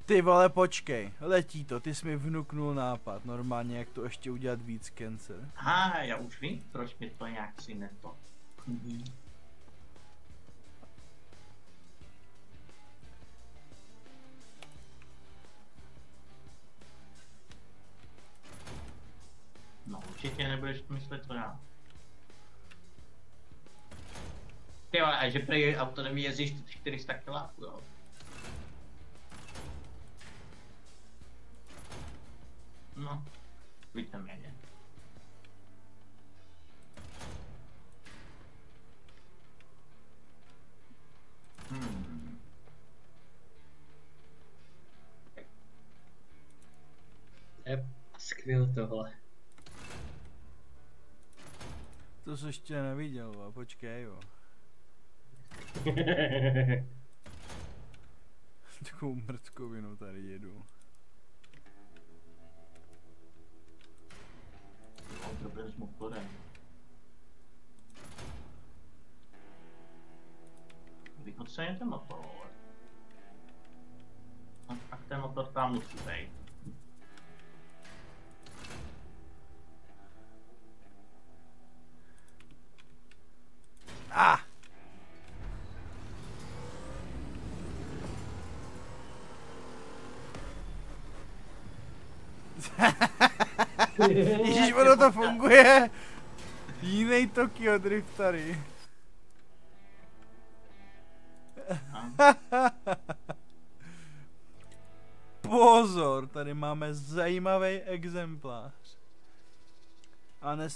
Ty vole, počkej, letí to, ty jsi mi vnuknul nápad, normálně jak to ještě udělat víc cancer. Aha, já už vím, proč mi to nějak si neto. No, určitě nebudeš myslet to já. Ty vole, a že prý auto nemí jezdíš 400 kiláků, jo? No, víceméně. Skvěl tohle. To jsi ještě neviděl, a počkej, jo. Takovou mrtkovinu tady jedu. No, problém s motorem. Vyhodceně ten motor, vole. A ten motor tam musí být. Ah! Ježíš, ono to funguje! Jiný Tokyo Drift tady. Pozor, tady máme zajímavý exemplář.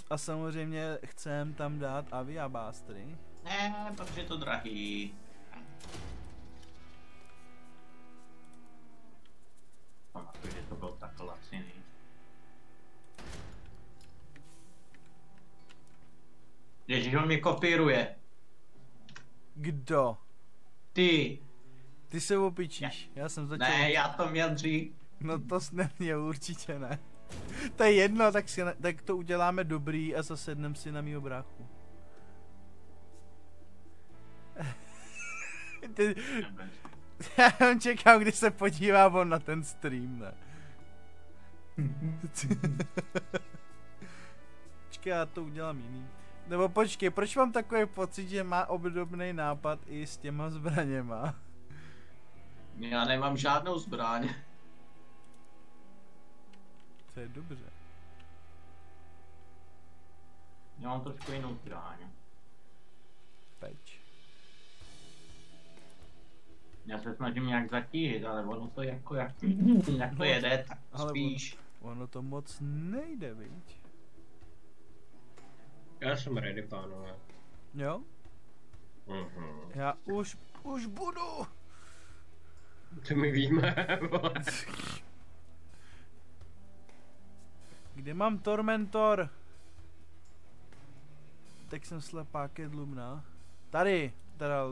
A samozřejmě chcem tam dát aviabástry. Ne, protože je to drahý. Pamatuju, že to byl tak laciný. Ježíš, on mě kopíruje. Kdo? Ty. Ty se opičíš, já jsem začal... Ne, já to měl dřív. No to jsi neměl, určitě ne. To je jedno, tak to uděláme dobrý a zasednem si na mýho bráchu. Já čekám, kdy se podívá on na ten stream, ne? Počkej, já to udělám jiný. Nebo počkej, proč mám takový pocit, že má obdobný nápad i s těma zbraněma? Já nemám žádnou zbraň. To je dobře. Já mám trošku jinou zbraň. Peč. Já se snažím nějak zatížit, ale ono to jako jak to jede, tak Ale spíš. Ono to moc nejde, viď? Já jsem ready, pánové. Jo? Já už budu! To my víme, Kde mám Tormentor? Tak jsem slepák je dlubná. Tady! Teda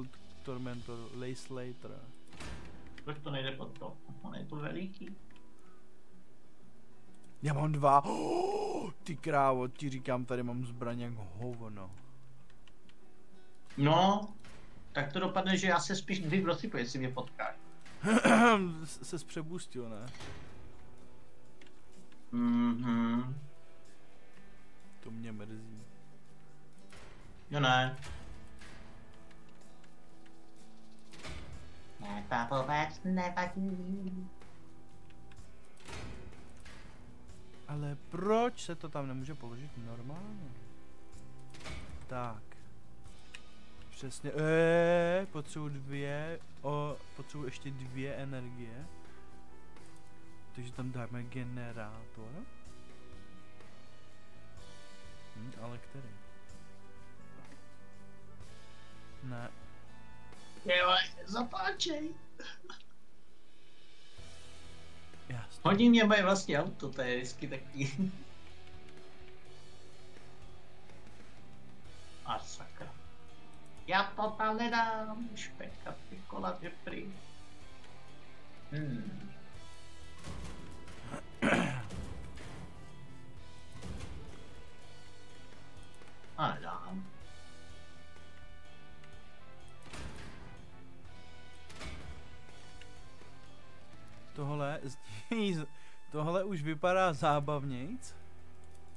Tormentor, Later. Proč to nejde pod to? On je to veliký. Já mám 2. Oh, ty krávo, ti říkám, tady mám zbraň jak hovno. No, tak to dopadne, že já se spíš dřív rozsypu, jestli mě potkáš. Se zpřebustil, ne? To mě mrzí. Jo ne. Ne, to vůbec nevadí. Ale proč se to tam nemůže položit normálně? Tak. Přesně. Potřebuji ještě 2 energie. Takže tam dáme generátor. ale který? Ne. Jo, zapáčej. Jasně. Hodí mě moje vlastní auto, to je vždycky taky. A sakra. Já to tam nedám, špeka, pikola, vyprý. A nedám. Tohle už vypadá zábavnějc,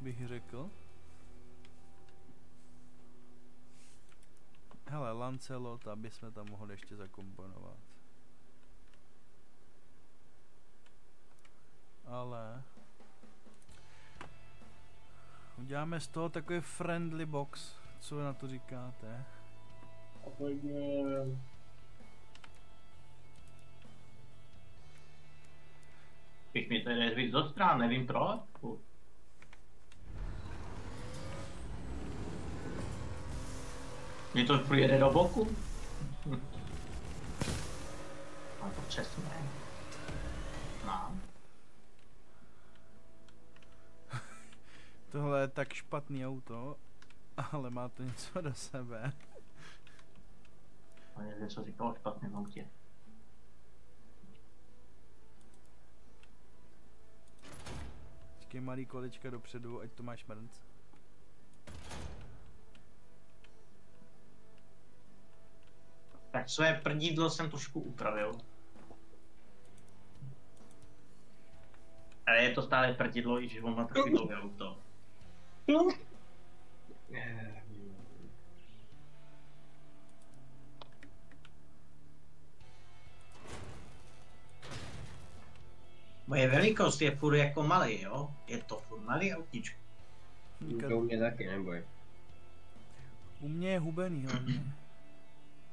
bych řekl. Hele, Lancelot, aby jsme tam mohli ještě zakomponovat. Ale uděláme z toho takový friendly box. Co na to říkáte? Když mi to jde víc do stran, nevím proč. Mě to projede do boku. A to přesně. No. Tohle je tak špatný auto, ale má to něco do sebe. A je něco říkal o špatném autě. Počkej, malý kolečka dopředu, ať to máš mrnc. Tak své prdídlo jsem trošku upravil. Ale je to stále prdidlo, i že on má takový dlouhé auto. Moje velikost je furt jako malý, jo? Je to furt malý autíčko. To u mě taky, neboj. U mě je hubený hlavně.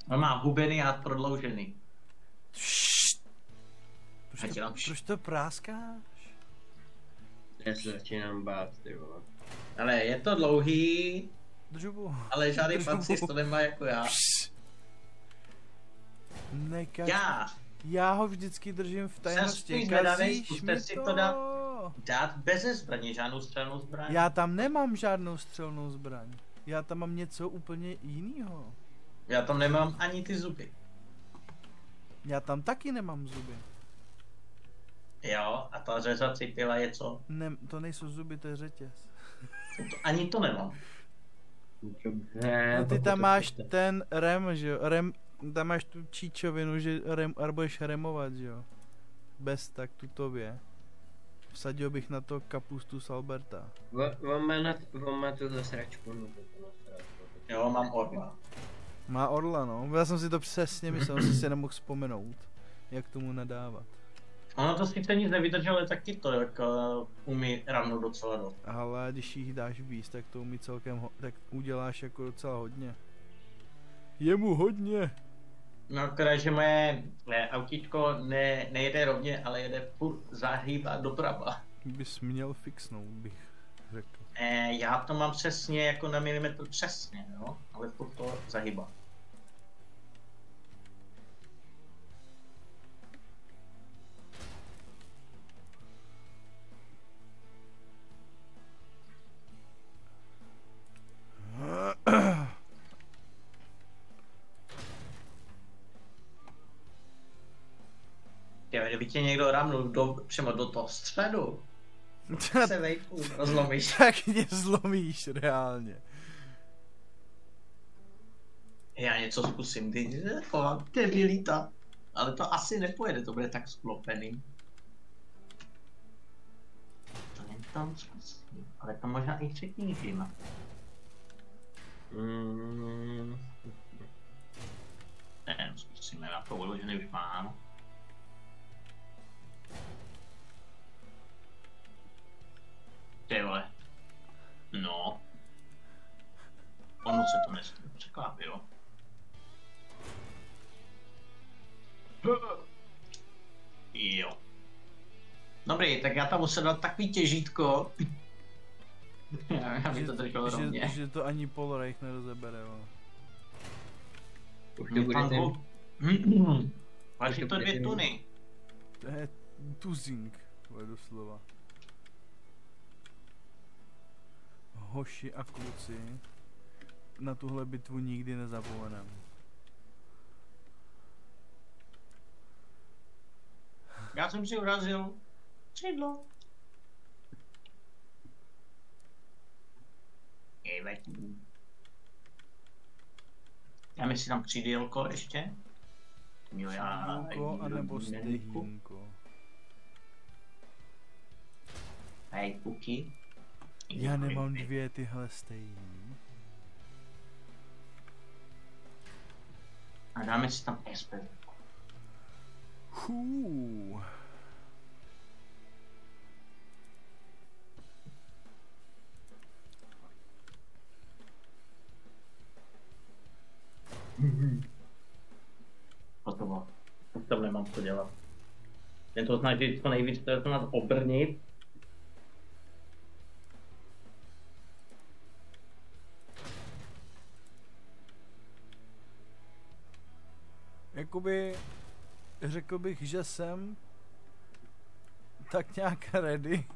On má hubený a prodloužený. Proč to práskáš? Já se začínám bát, ty vole. Ale je to dlouhý, Držubu. ale žádný pancíř to nemá jako já. Nekaž. Já ho vždycky držím v tajnosti. Zkuste si to dát beze zbraně, žádnou střelnou zbraň. Já tam nemám žádnou střelnou zbraň. Já tam mám něco úplně jinýho. Já tam nemám ani ty zuby. Já tam taky nemám zuby. Jo, a ta řezací pila je co? Ne, to nejsou zuby, to je řetěz. Ani to nemám. No ty tam máš ten rem, že jo? Tam máš tu číčovinu, že budeš removat, že jo? Bez tak tutově. Vsadil bych na to kapustu z Alberta. On má tu zasračku, no to nasračku. Jo, mám orla. Má orla, no. Já jsem si to přesně myslel, že si nemohl vzpomenout, jak tomu nadávat. Ono to sice nic nevydrželo, ale taky to jako umí ramnout docela dost. Ale když jich dáš víc, tak to umí celkem, tak uděláš jako docela hodně. Je mu hodně. No akorát, že moje autíčko nejede rovně, ale jede furt zahýbat doprava. Bys měl fixnout, bych řekl. Já to mám přesně jako na milimetr přesně, jo, ale furt to zahýbá. Kdyby tě někdo ramnul přímo do toho středu, se vejku, rozlomíš. Tak mě zlomíš, reálně. Já něco zkusím, ty mám debilita. Ale to asi nepojede, to bude tak sklopený. To není tam zkusím, ale to možná i třetí žima. Ne, zkusíme, já to uložený už mám. Ty vole. No. Ono se to překlápí, jo. Jo. Dobrý, tak já tam musím dát takový těžítko, Já bych to držel rovně. Že to ani Polreich nerozebere, jo. Už to bude ten... Váží to 2 tuny. To je tuzink, doslova. Hoši a kluci, na tuhle bitvu nikdy nezapomenem. Já jsem si urazil křídlo. Dáme si tam křídílko ještě. Jo, já... Křídílko anebo stehínko. Hej, puky. Já nemám 2 tyhle stejný. A dáme si tam SP. Hotovo. Už tam nemám co dělat. Jen to snaží co nejvíc to nás obrnit. Jakoby řekl bych, že jsem tak nějak ready.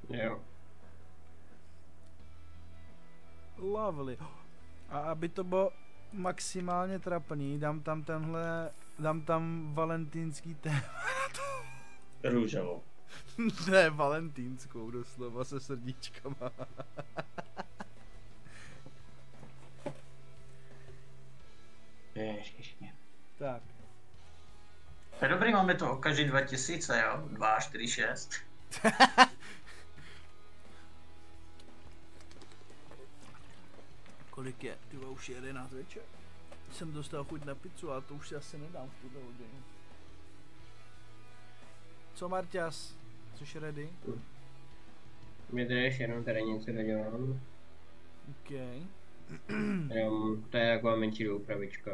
Jo. Lovely. A aby to bylo maximálně trapný, dám tam valentýnský téma. Růžovou. Ne, valentýnskou doslova se srdíčkama. Ježišně. Tak. To je dobrý, máme to každý 2000, jo? 2, 4, 6. Kolik je? Ty už je 11 večer. Jsem dostal chuť na pizzu, ale to už si asi nedám v tuto hodinu. Co Marťas? Což ready? Mě jdeš, jenom tady něco dodělám. OK. Jenom to je jako menší úpravička.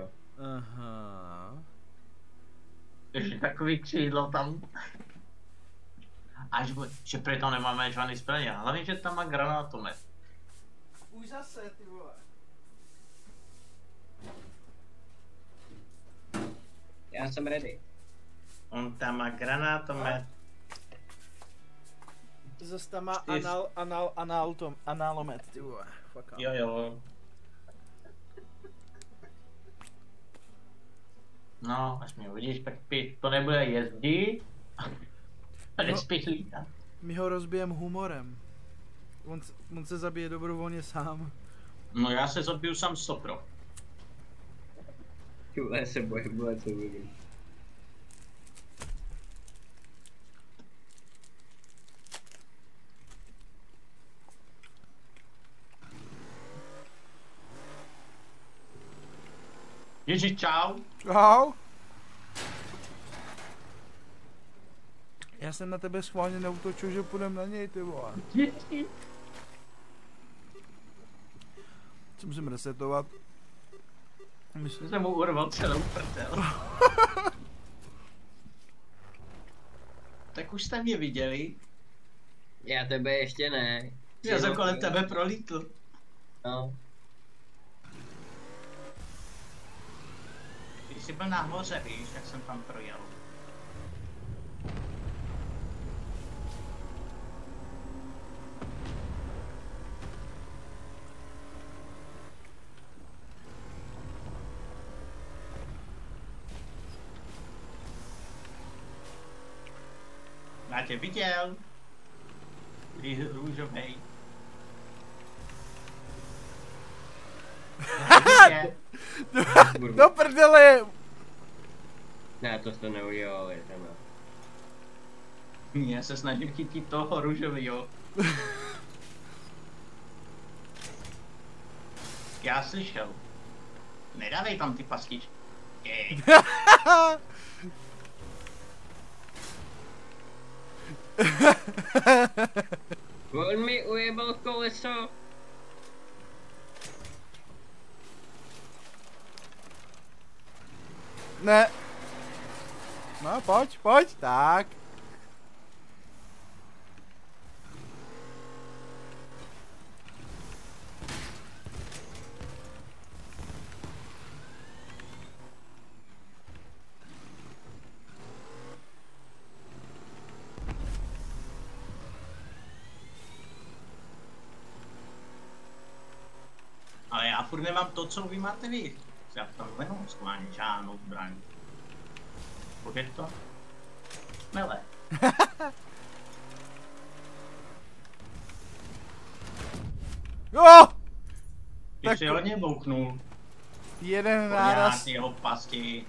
Aha. Ještě takový křídlo tam. Až že prý tam nemáme žádný zbraně, hlavně, že tam má granátomet. Už zase, ty vole. Já jsem ready. On tam má granátomet. Zase tam má análomet, ty vole. Fuck up. Jo. No, až mě uvidíš, tak to nebude jezdit. Ale spíš lítat. My ho rozbijem humorem. On se zabije dobrovolně sám. No já se zabiju sám sopro. Já se bojím, co budu. Ježíš, čau. Čau. Já jsem na tebe schválně neútočil, že půjdem na něj, ty vole. Co musím resetovat? Myslím, že mu urval celou prdel. Tak už jste mě viděli. Já tebe ještě ne. Já jsem kolem tebe prolítl. No. Když jsi byl nahoře, víš, jak jsem tam projel. Já tě viděl. Ty růžovej. Do prdele! Ne, to jste neudělal, je tam. Já se snažím chytit toho růžovýho. Já slyšel. Nedávej tam ty pastičky. On mi ujebal koleso. Ne. No, pojď, tak. já furt nemám to, co vy máte vy. Já tam nemám schválně žádnou zbraň. Pojď to? Mele. Jo! Ty si hodně bouknul. Jeden náraz. Jeho pasti.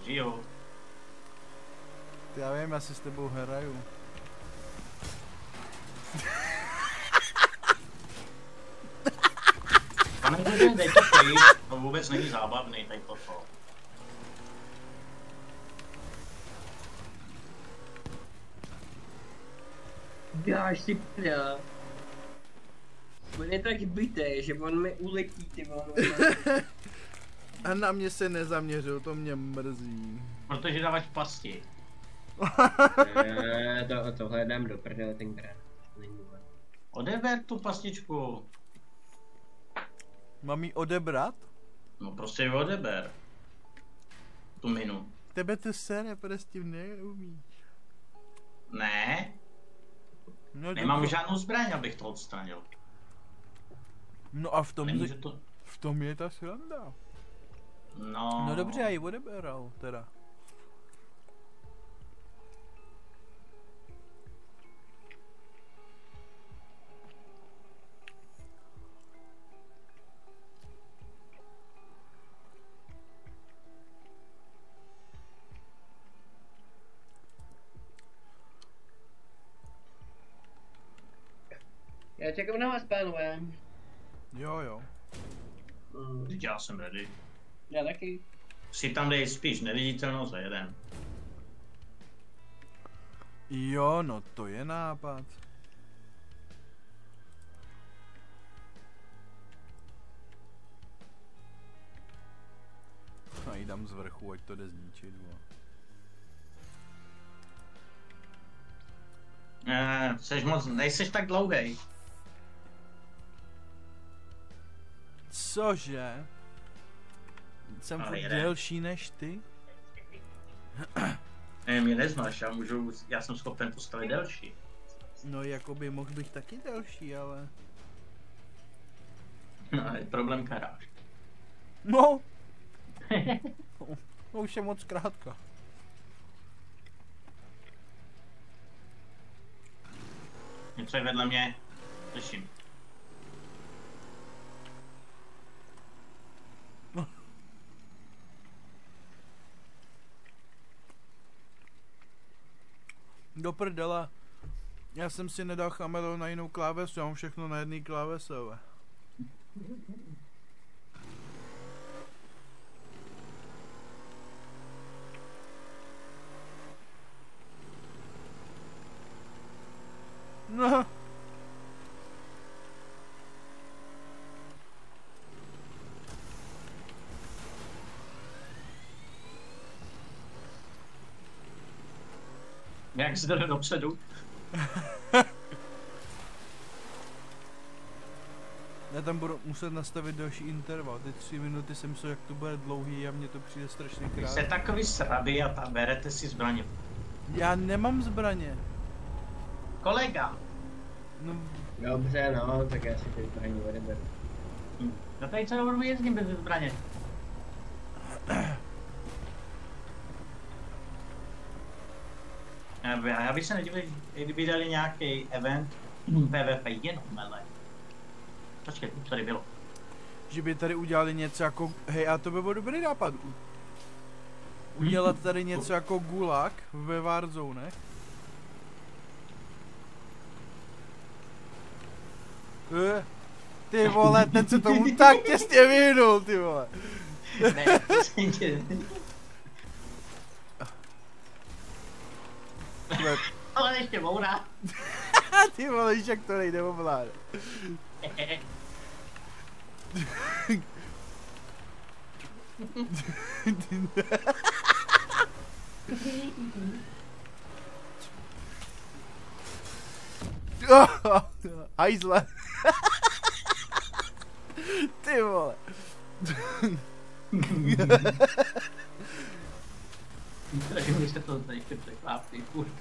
Žiju. Já vím, já si s tebou hraju. Pane, dej to pryč, to vůbec není zábavný, tady toto. Dáš si prdel. On je tak bytej, že on mi uletí, ty vole. A na mě se nezaměřil, to mě mrzí. Protože dáváš pasti. Tohle dám do prdele tenkrát. Odeber tu pastičku. Mám jí odebrat? No prostě ji odeber. Tu minu. Tebe to sere, prostě neumíš. Ne? No, nemám žádnou zbraň, abych to odstranil. No a v tom, Nemůže to... v tom je ta sranda. No... No dobře, já ji odeberal, teda. Já čekám na vás, pánové. Jo. Já jsem ready. Já taky. Si tam dej spíš neviditelnost za jeden. Jo, no to je nápad. A jí dám z vrchu, ať to jde zničit. Seš moc, nejseš tak dlouhej. Cože? Jsem furt delší než ty? Mě neznáš, já jsem schopen postavit delší. No jakoby mohl bych taky delší, ale... No, je problém karáž. No! No už je moc krátká. Něco je vedle mě, slyším. Do prdela. Já jsem si nedal chameleon na jinou klávesu, já mám všechno na jedný klávesové. No. Jak se jde dopředu? Já tam budu muset nastavit další interval, ty 3 minuty jsem myslel, jak to bude dlouhý a mně to přijde strašně krátké. Jste takový srady a tam berete si zbraně. Já nemám zbraně. Kolega! No. Dobře, no, tak já si ty zbraně odeberu. No tady celou dobu jezdím bez zbraně. Já bych se nedivil, kdyby dali nějaký event PvP jenom melee. Počkej, co tady bylo? Že by tady udělali něco jako, hej, a to by byl dobrý nápad. Udělat tady něco jako gulag ve Warzone. Ty vole, ten se tomu tak těsně vyhnul, ty vole. Ne, to se tě... Ale ještě mourá. Ty vole, víš, jak to nejde ovládat. Hajzle. Ty vole. Takže mi se to tady ještě překlápí, furt.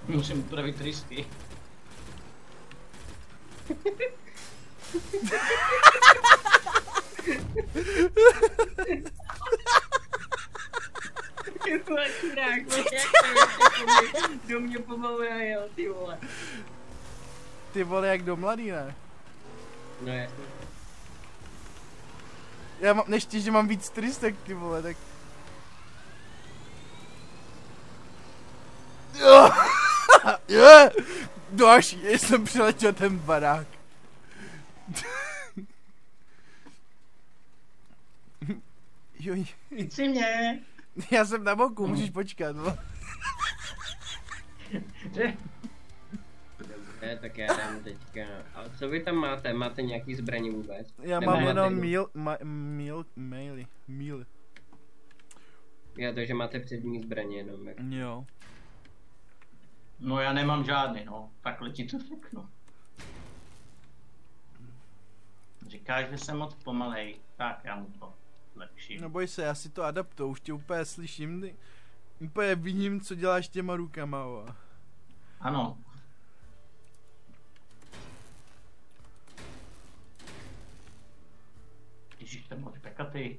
Musím upravit risky. Jako chudák, jak to do mě pomalu jel, ty vole. Ty vole, jak do mladý, ne? No jasně. Já mám, neštěž, že mám víc trystek, ty vole, tak... Je! Další, jsem přiletěl ten barák. Jo, Chci mě. já jsem na boku, můžeš počkat, no. Dobře, tak já dám teďka. A co vy tam máte? Máte nějaký zbraně vůbec? Já Nebo mám máte- jenom míl. Já to, že máte přední zbraně jenom. Jak... Jo. No já nemám žádný, no. Takhle ti to řeknu. Říkáš, že jsem moc pomalej. Tak já mu to lepší. Neboj se, já si to adaptuju, už tě úplně slyším, úplně vidím, co děláš těma rukama, o. Ano. Ježíš, ten moc pekatý.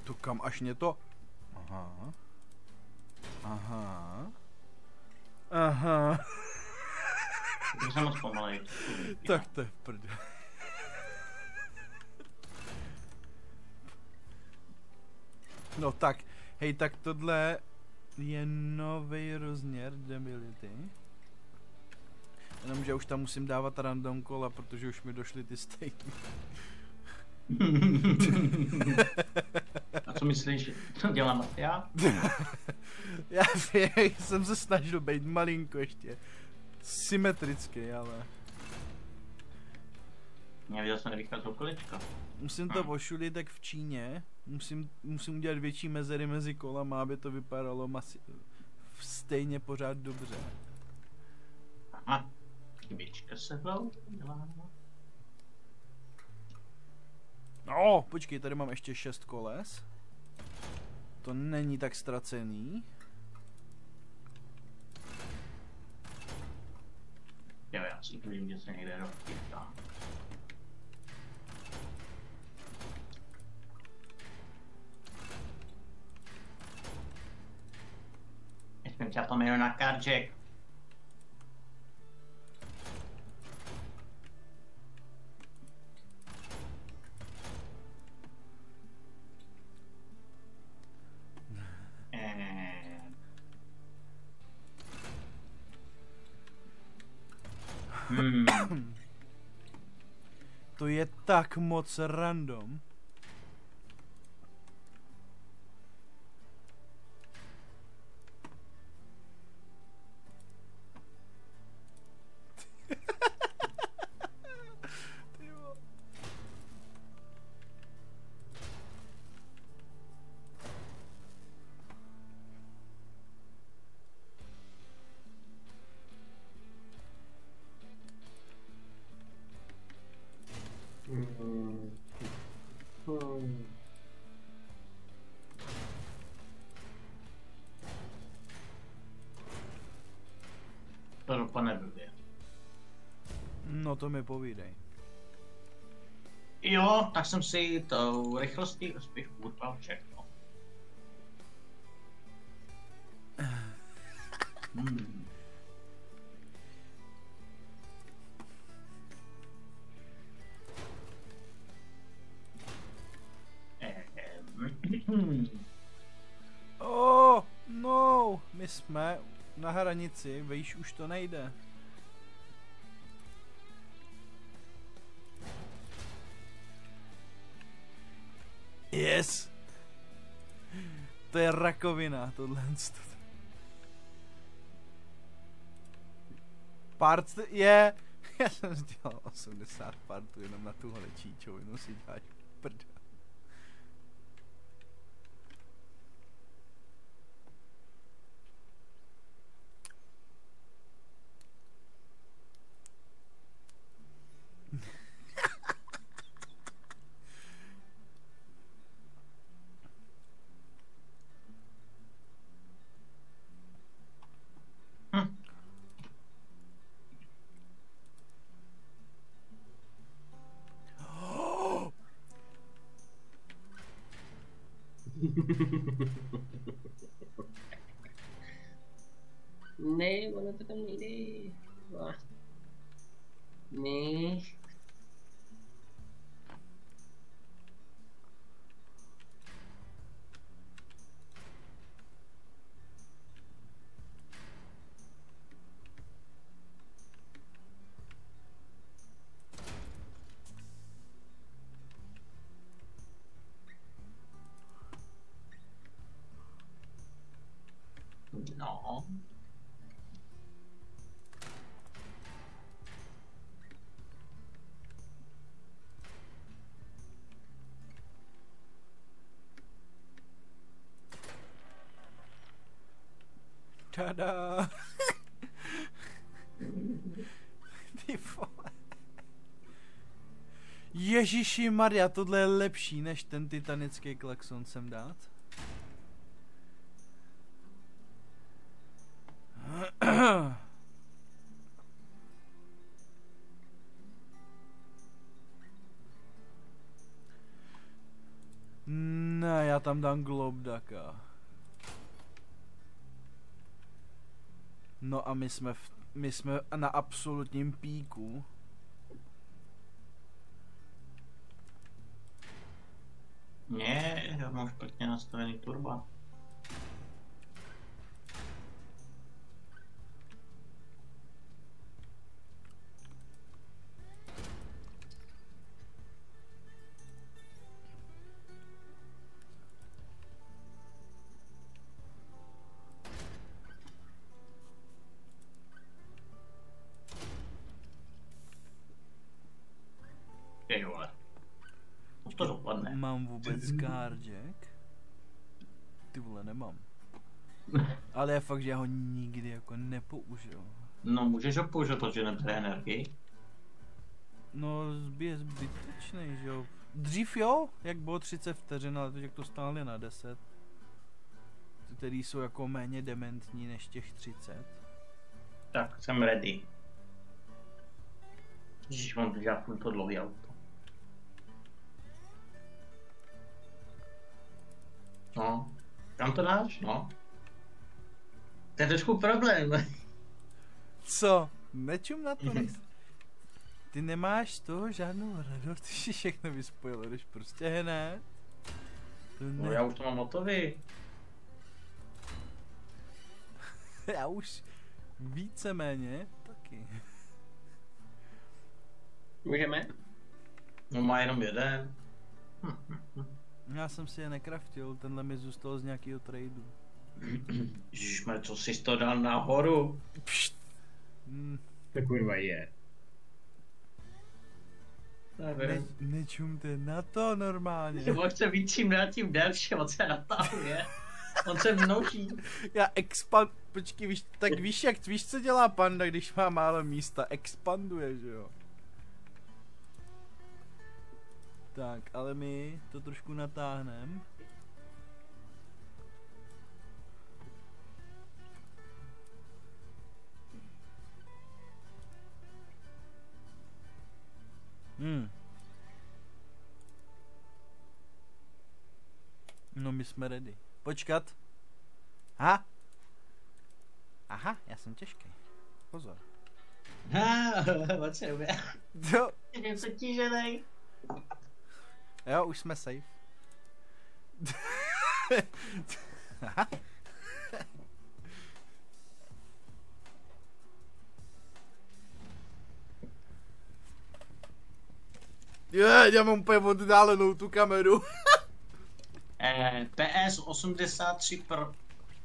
To kam až mě to... Aha. Aha. Aha. Ty jsem moc pomalej. Tak to je prdě. No tak, hej, tak tohle je nový rozměr debility. Jenomže už tam musím dávat random kola, protože už mi došly ty stejný. A co myslíš, co dělám já? Já jsem se snažil být malinko ještě symetrický, ale Neviděl jsem rychle kolečko. musím to ošulit jak v Číně. Musím udělat větší mezery mezi kolama, aby to vypadalo stejně pořád dobře. Aha. Chybička se hlavou dělá. No, počkej, tady mám ještě 6 koles. To není tak ztracený. Jo, já si vím, že se někde rozpětá. Jsem tě to jméno na karček. To je tak moc random. Ty vole. To dopadne blbě. No to mi povídej. Jo, tak jsem si to rychlostí spíš urval všechno. Oh, no, my jsme na hranici, víš, už to nejde. Yes! To je rakovina, tohle. Part je... Já jsem dělal 80 partů jenom na tuhle číčovinu, si děláš prdel. Ne, ono to tam nejde. Ne. No. Tada! Ty vole. Ježiši Maria, tohle je lepší než ten titanický klakson sem dát. Ne, já tam dám Globdaka. No a my jsme na absolutním píku. Ne, já mám špatně nastavený turba. Ty vole. To dopadne. Mám vůbec Carjack? Ty vole, nemám. Ale je fakt, že já ho nikdy jako nepoužil. No můžeš ho použít, protože nebere energii. No, je zbytečný, že jo. Dřív jo, jak bylo 30 vteřin, ale teď jak to stále na 10. Ty který jsou jako méně dementní než těch 30. Tak, jsem ready. Ježiš, mám dělat furt to dlouhý auto. No, kam to dáš? No. To je trošku problém. Co? Nečum na to, Ty nemáš z toho žádnou radost, ty si všechno vyspojil, když prostě hned. No já už to mám hotový. Já už víceméně taky. Můžeme? No má jenom jeden. Já jsem si je nekraftil, tenhle mi zůstal z nějakého tradu. Ježišmar, co jsi to dal nahoru? To kurva je. Nečumte na to normálně. On chce být čím dál tím delší, on se natahuje. On se množí. Já počkej, víš, co dělá panda, když má málo místa? Expanduje, že jo? Tak, ale my to trošku natáhneme. No my jsme ready. Počkat. Aha, já jsem těžký. Pozor. On se ubě. Jo. Jsem přetíženej. Jo, už jsme safe. Aha. Já mám úplně oddálenou tu kameru. PS 83 pro...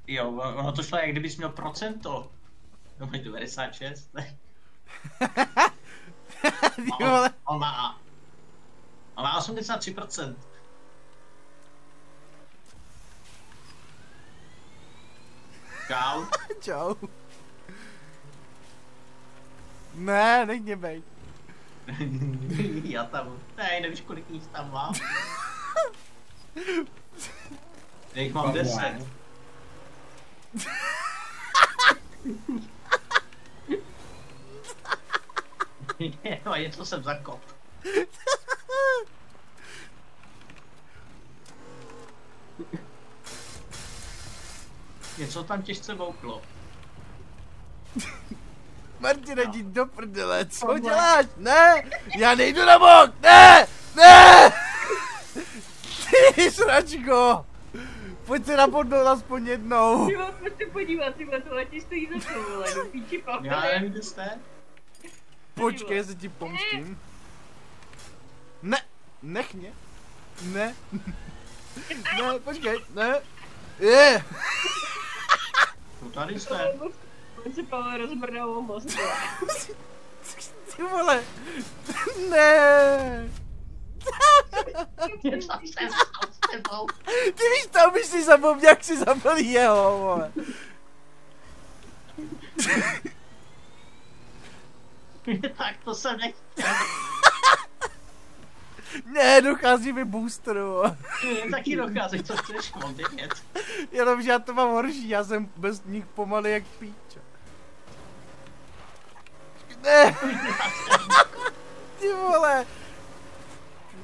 Jo, ono to šlo, jak kdybys měl procento. No, 96. On má 83%. Čau. Čau. Ne, nech mě bejt. Já tam, ne, nevíš, kolik jich tam mám. Já jich mám 10. A něco jsem zakop. Něco tam těžce bouklo. Martine, jdi do prdele, co děláš? Ne, já nejdu na bok, ne, ne! Ty sračko! Pojď se napodnout aspoň jednou. Ty vám pojďte podívat, ty tohle ti stojí za to, vole, do píči papily. Já nevím, kde jste. Počkej, se ti pomstím. Ne, nech mě. Ne. Ne, počkej, ne. Je. Tady jste. On se Pavel rozmrdal o most. Ty vole. Ne. Něco se stalo s tebou. Ty víš, tam bych si zapomněl, jak si zabil jeho, vole. Tak to jsem nechtěl. Ne, dochází mi booster, vole. Taky dochází, co chceš, mám vědět. Jenomže já to mám horší, já jsem bez nich pomalý jak píča. Ne. Ty vole.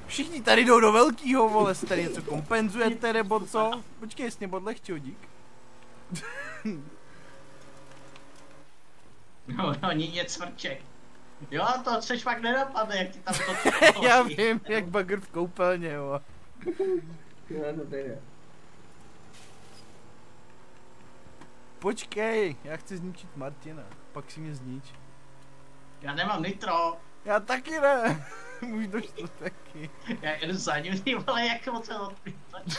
Všichni tady jdou do velkýho, vole, si tady něco kompenzujete, nebo co? Počkej, jsi mě odlehčil, dík. No, oni nic smrček. Jo, to chceš fakt nenapadne, jak ti tam to Já vím, jak bagr v koupelně, jo. No, to je. Počkej, já chci zničit Martina, pak si mě znič. Já nemám nitro. Já taky ne. Už došlo taky. Já jedu za ním, ty vole, jak moc se odpítačí.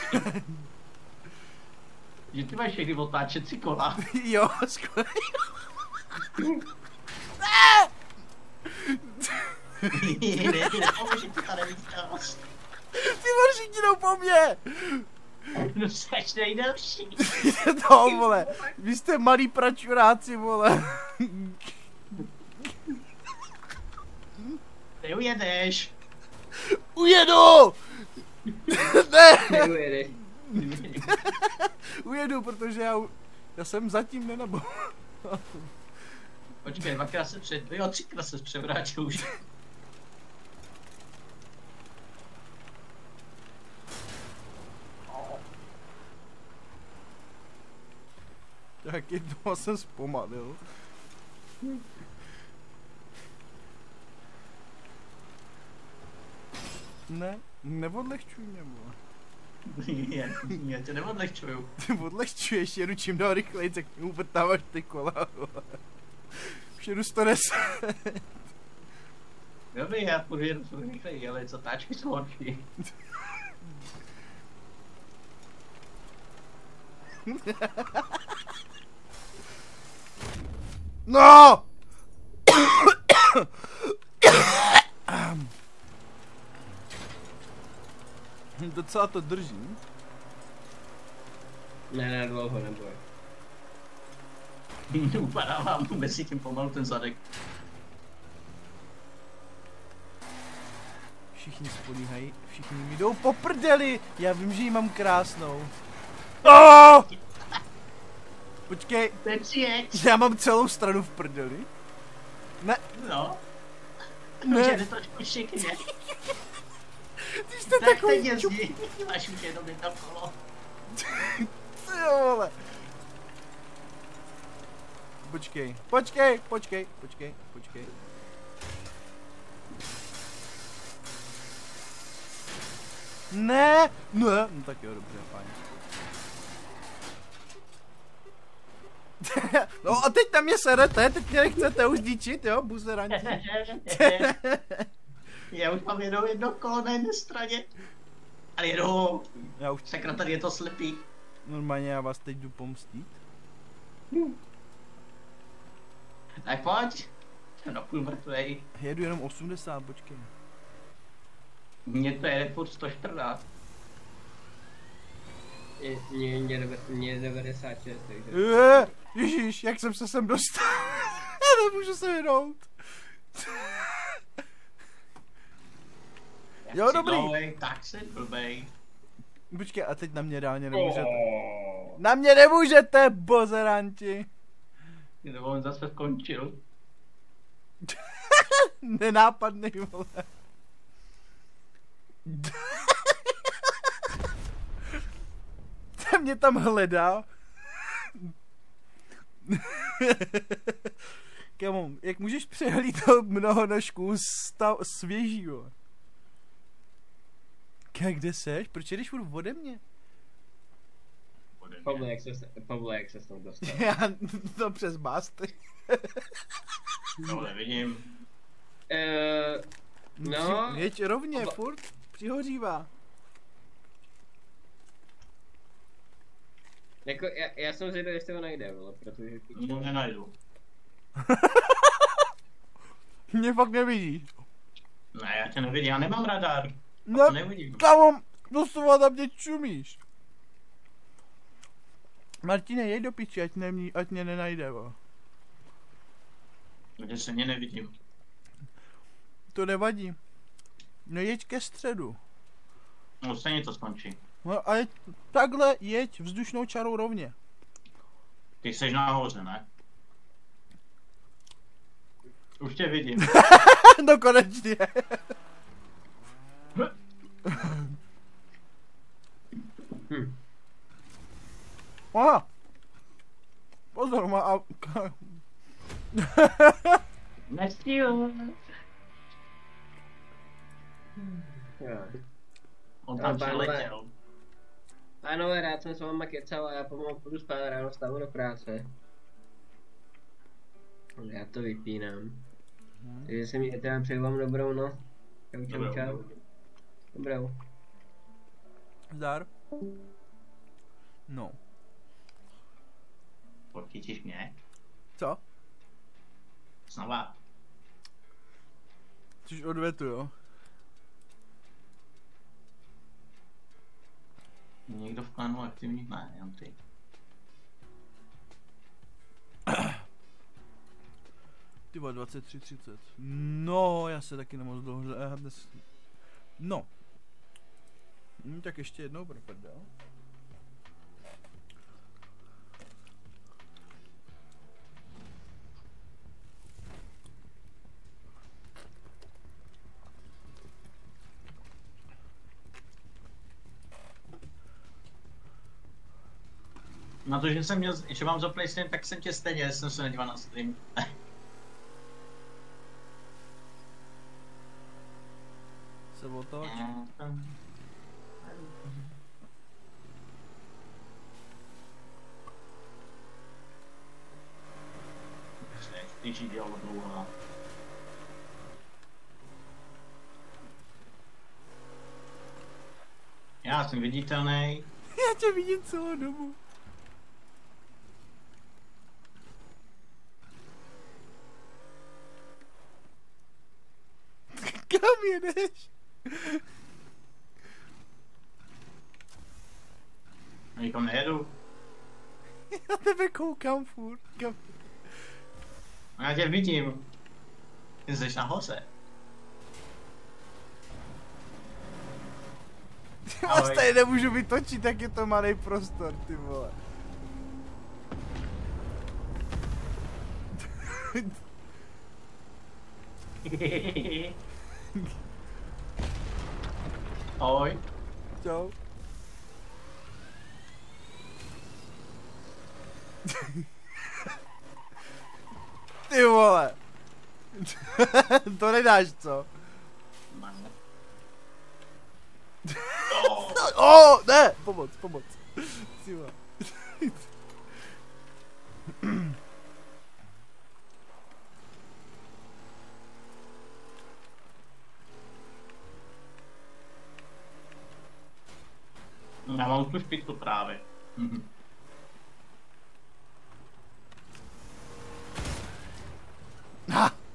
Že ty máš všechny otáčecí kola. Jo, skvělý. Ne, ty nepomůžeš, ty tady víc. Ty všichni jdou po mně. No seš nejdelší. To, vole, vy jste malí pračuráci, vole. Ty ujedeš. Ujedu! Ne! Neujedeš. Ujedu, protože já jsem zatím nenabou. Počkej, dvakrát se jo, třikrát se převrátil už. Tak jednou jsem zpomalil. Ne, neodlehčuj mě, vole. Já tě neodlehčuju. Ty odlehčuješ, jedu čím dál rychleji, tak mi uvrtáváš ty kola, vole. Už jedu 110. Dobrý, já půjdu jedu rychleji, ale zatáčky jsou horší. No! Docela to držím. Ne, dlouho neboj. Upadá vám mezi tím pomalu ten zadek. Všichni spolíhají, všichni mi jdou po prdeli. Já vím, že ji mám krásnou. Oh! Počkej, já mám celou stranu v prdeli. Ne. No. Ne. Že trošku šikně. Ty jste Tak takový teď jezdí, máš už jenom jedno kolo. Jo, vole. Počkej. Ne, no tak jo, dobře, fajn. No a teď na mě serete, teď mě nechcete už díčit, jo, buzeranti. Já už mám jenom jedno kolo na jedné straně. Ale jedou. Já už Sakra, tady je to slepý. normálně já vás teď jdu pomstit. Tak pojď. Jsem na půl mrtvej. Jedu jenom 80, počkej. Mně to jede furt 114. Mě 96, takže... Ježíš, jak jsem se sem dostal. Já nemůžu se vyhnout. Jo, dobrý. Dlouhej, tak jsi blbej. Počkej, a teď na mě reálně nemůžete. Na mě nemůžete, bozeranti. Nebo on zase skončil. Nenápadný, vole. Ten mě tam hledá. Kámo, jak můžeš přehlídnout mnoho nožků svěžího? Kde seš? Proč jdeš furt ode mě? Pavle, jak se s tom dostal? Já to přes básty. To nevidím. No. Jeď rovně, furt přihořívá. Jako, já jsem zvědavý, jestli ho najde, vole, protože... No, nenajdu. Mě fakt nevidíš. Ne, já tě nevidím, já nemám radar. No, To nevidím. kámo, doslova na mě čumíš. Martine, jej do piči, ať mě nenajde, vole. Kde se mě nevidím. To nevadí. No jeď ke středu. No stejně to skončí. No a takhle jeď vzdušnou čarou rovně. Ty jsi nahoře, ne? Už tě vidím. No konečně. Aha. Pozor, má Nestíl. On tam přiletěl. Pánové, rád jsem s váma kecal a já pomalu půjdu spát, ráno vstanu do práce. Já to vypínám. Takže se mějte a přeju vám dobrou noc. Čau. Dobrou. Zdar. No. Pochytíš mě? Co? Znova. Což odvetu, jo? Někdo v klanu aktivní? Ne, jen ty. Ty 23:30. No, já se taky nemoc dlouho dnes. No. Tak ještě jednou pro prdel. Na to, že mám za PlayStation, tak jsem tě stejně, jsem se nedíval na stream. Se otoč. Když jí dělal dlouho. Já jsem viditelný. Já tě vidím celou dobu. Kam jedeš? Nikam nejedu. Já tebe koukám furt. Kam? Já tě vidím. Ty jsi nahoře. Já stejně nemůžu vytočit, jak je to malý prostor, ty vole. Ahoj. Čau. Ty vole. To nedáš, co? Ne, pomoc. Ty vole. Já mám tu špičku právě.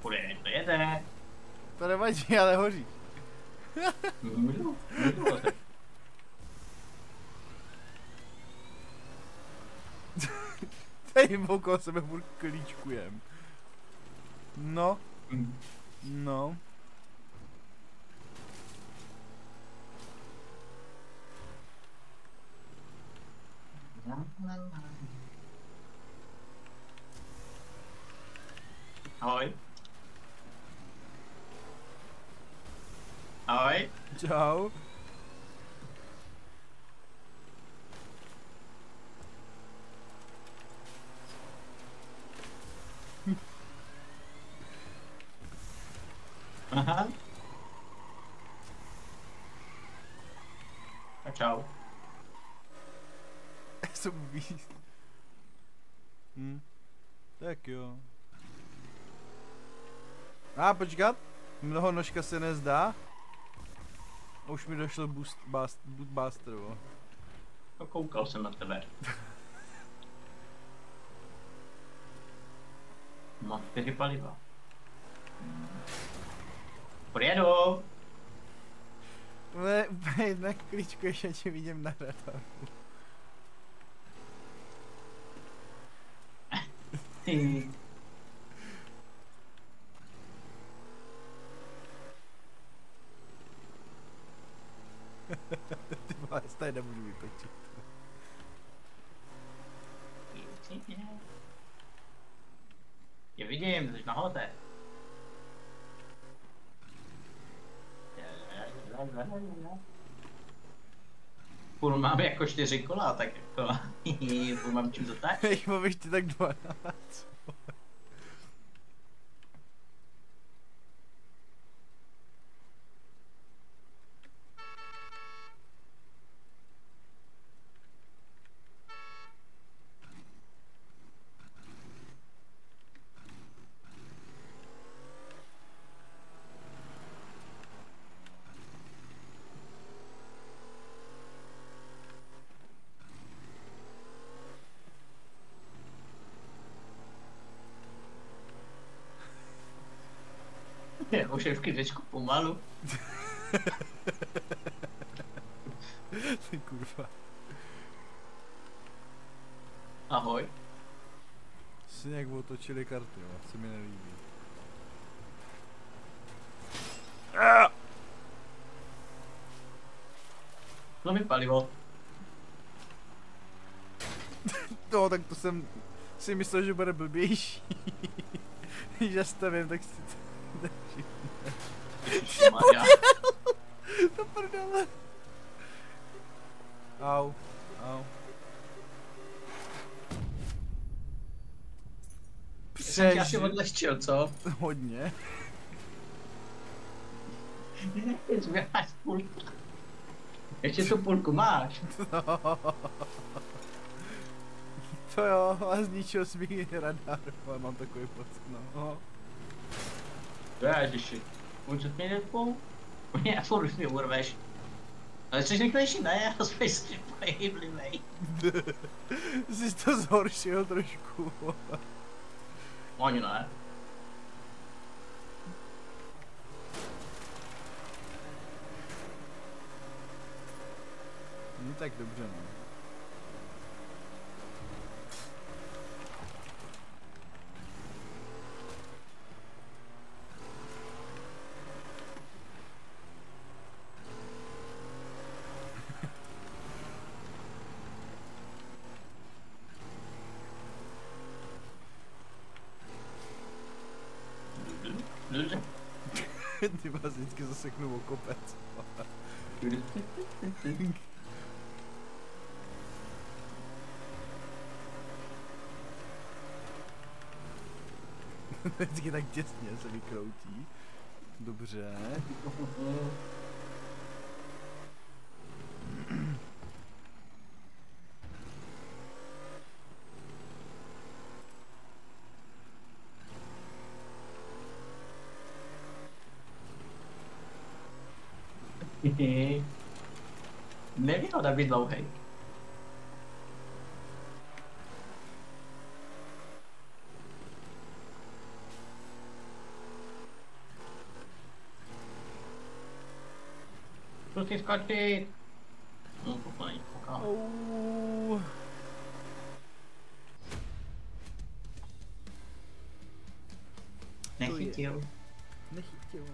Půjde, to jede. To nevadí, ale hoří. Můžu hořet. Tady okolo sebe furt klíčkujem. No. No. Ahoj. Ahoj. Čau. Aha. A čau. Jsem víc. Tak jo. Počkat. Mnoho nožka se nezdá. A už mi došlo Bootbuster, jo. No, koukal jsem na tebe. Mám 4 paliva. Přijedu! Ne, úplně na klíčku ještě tě vidím na radaru. Ty vole, já tady nemůžu vytočit. Tě vidím, jsi nahoře. Půl mám jako 4 kola, tak jako půl mám čím dotáčet. Jich mám ještě tak 12. Jako šéfky dečku pomalu. Ty kurva. Ahoj. Si nějak otočili karty, jo, se mi nelíbí. No mi palivo. No, tak to jsem si myslel, že bude blbější. Když zastavím, tak si to Ježišmarja. to prdele. Au, au. Jsem tě asi odlehčil, co? Hodně. Zběháš půlku. Ještě tu půlku máš. To jo, a zničil svý radar, ale mám takový pocit, no. Ježiši. Můžu mě nepou? Mě furt už mě urveš. Ale jsi rychlejší, ne? Já jsem si pohyblivej. Jsi to zhoršil trošku. Oni ne. No tak dobře, no. Ty vás vždycky zaseknu o kopec. Vždycky tak těsně se vykroutí. Dobře. Nevýhoda být dlouhej. Zkus skočit. No to není koukám. Nechytil. Nechytil.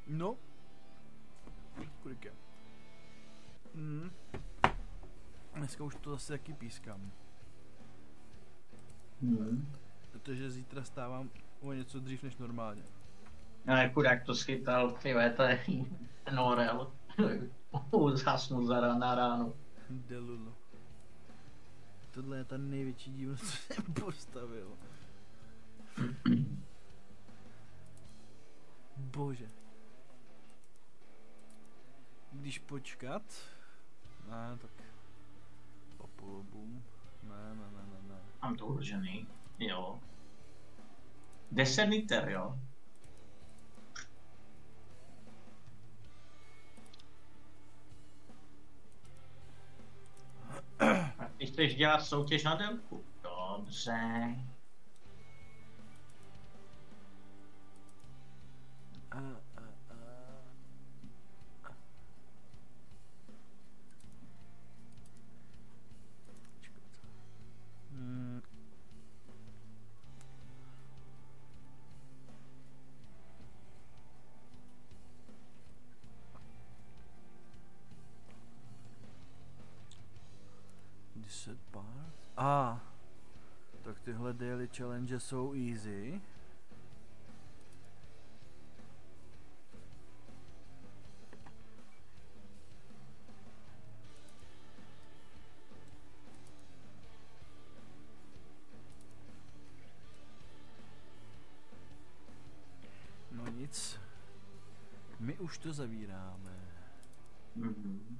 No. Kolik je? Dneska už to zase taky pískám. Protože zítra stávám o něco dřív než normálně. Ale chudák to schytal, to je norel. Zhasnu na ránu. Delulu. Tohle je ta největší díl, co jsem postavil. Bože. Když počkat... Ne, tak... Populobum. Ne. Mám to uložený, jo. 10 liter, jo. Ty chceš dělat soutěž na délku? Dobře. Tak tyhle daily challenge jsou easy. No nic. My už to zavíráme. Mhm.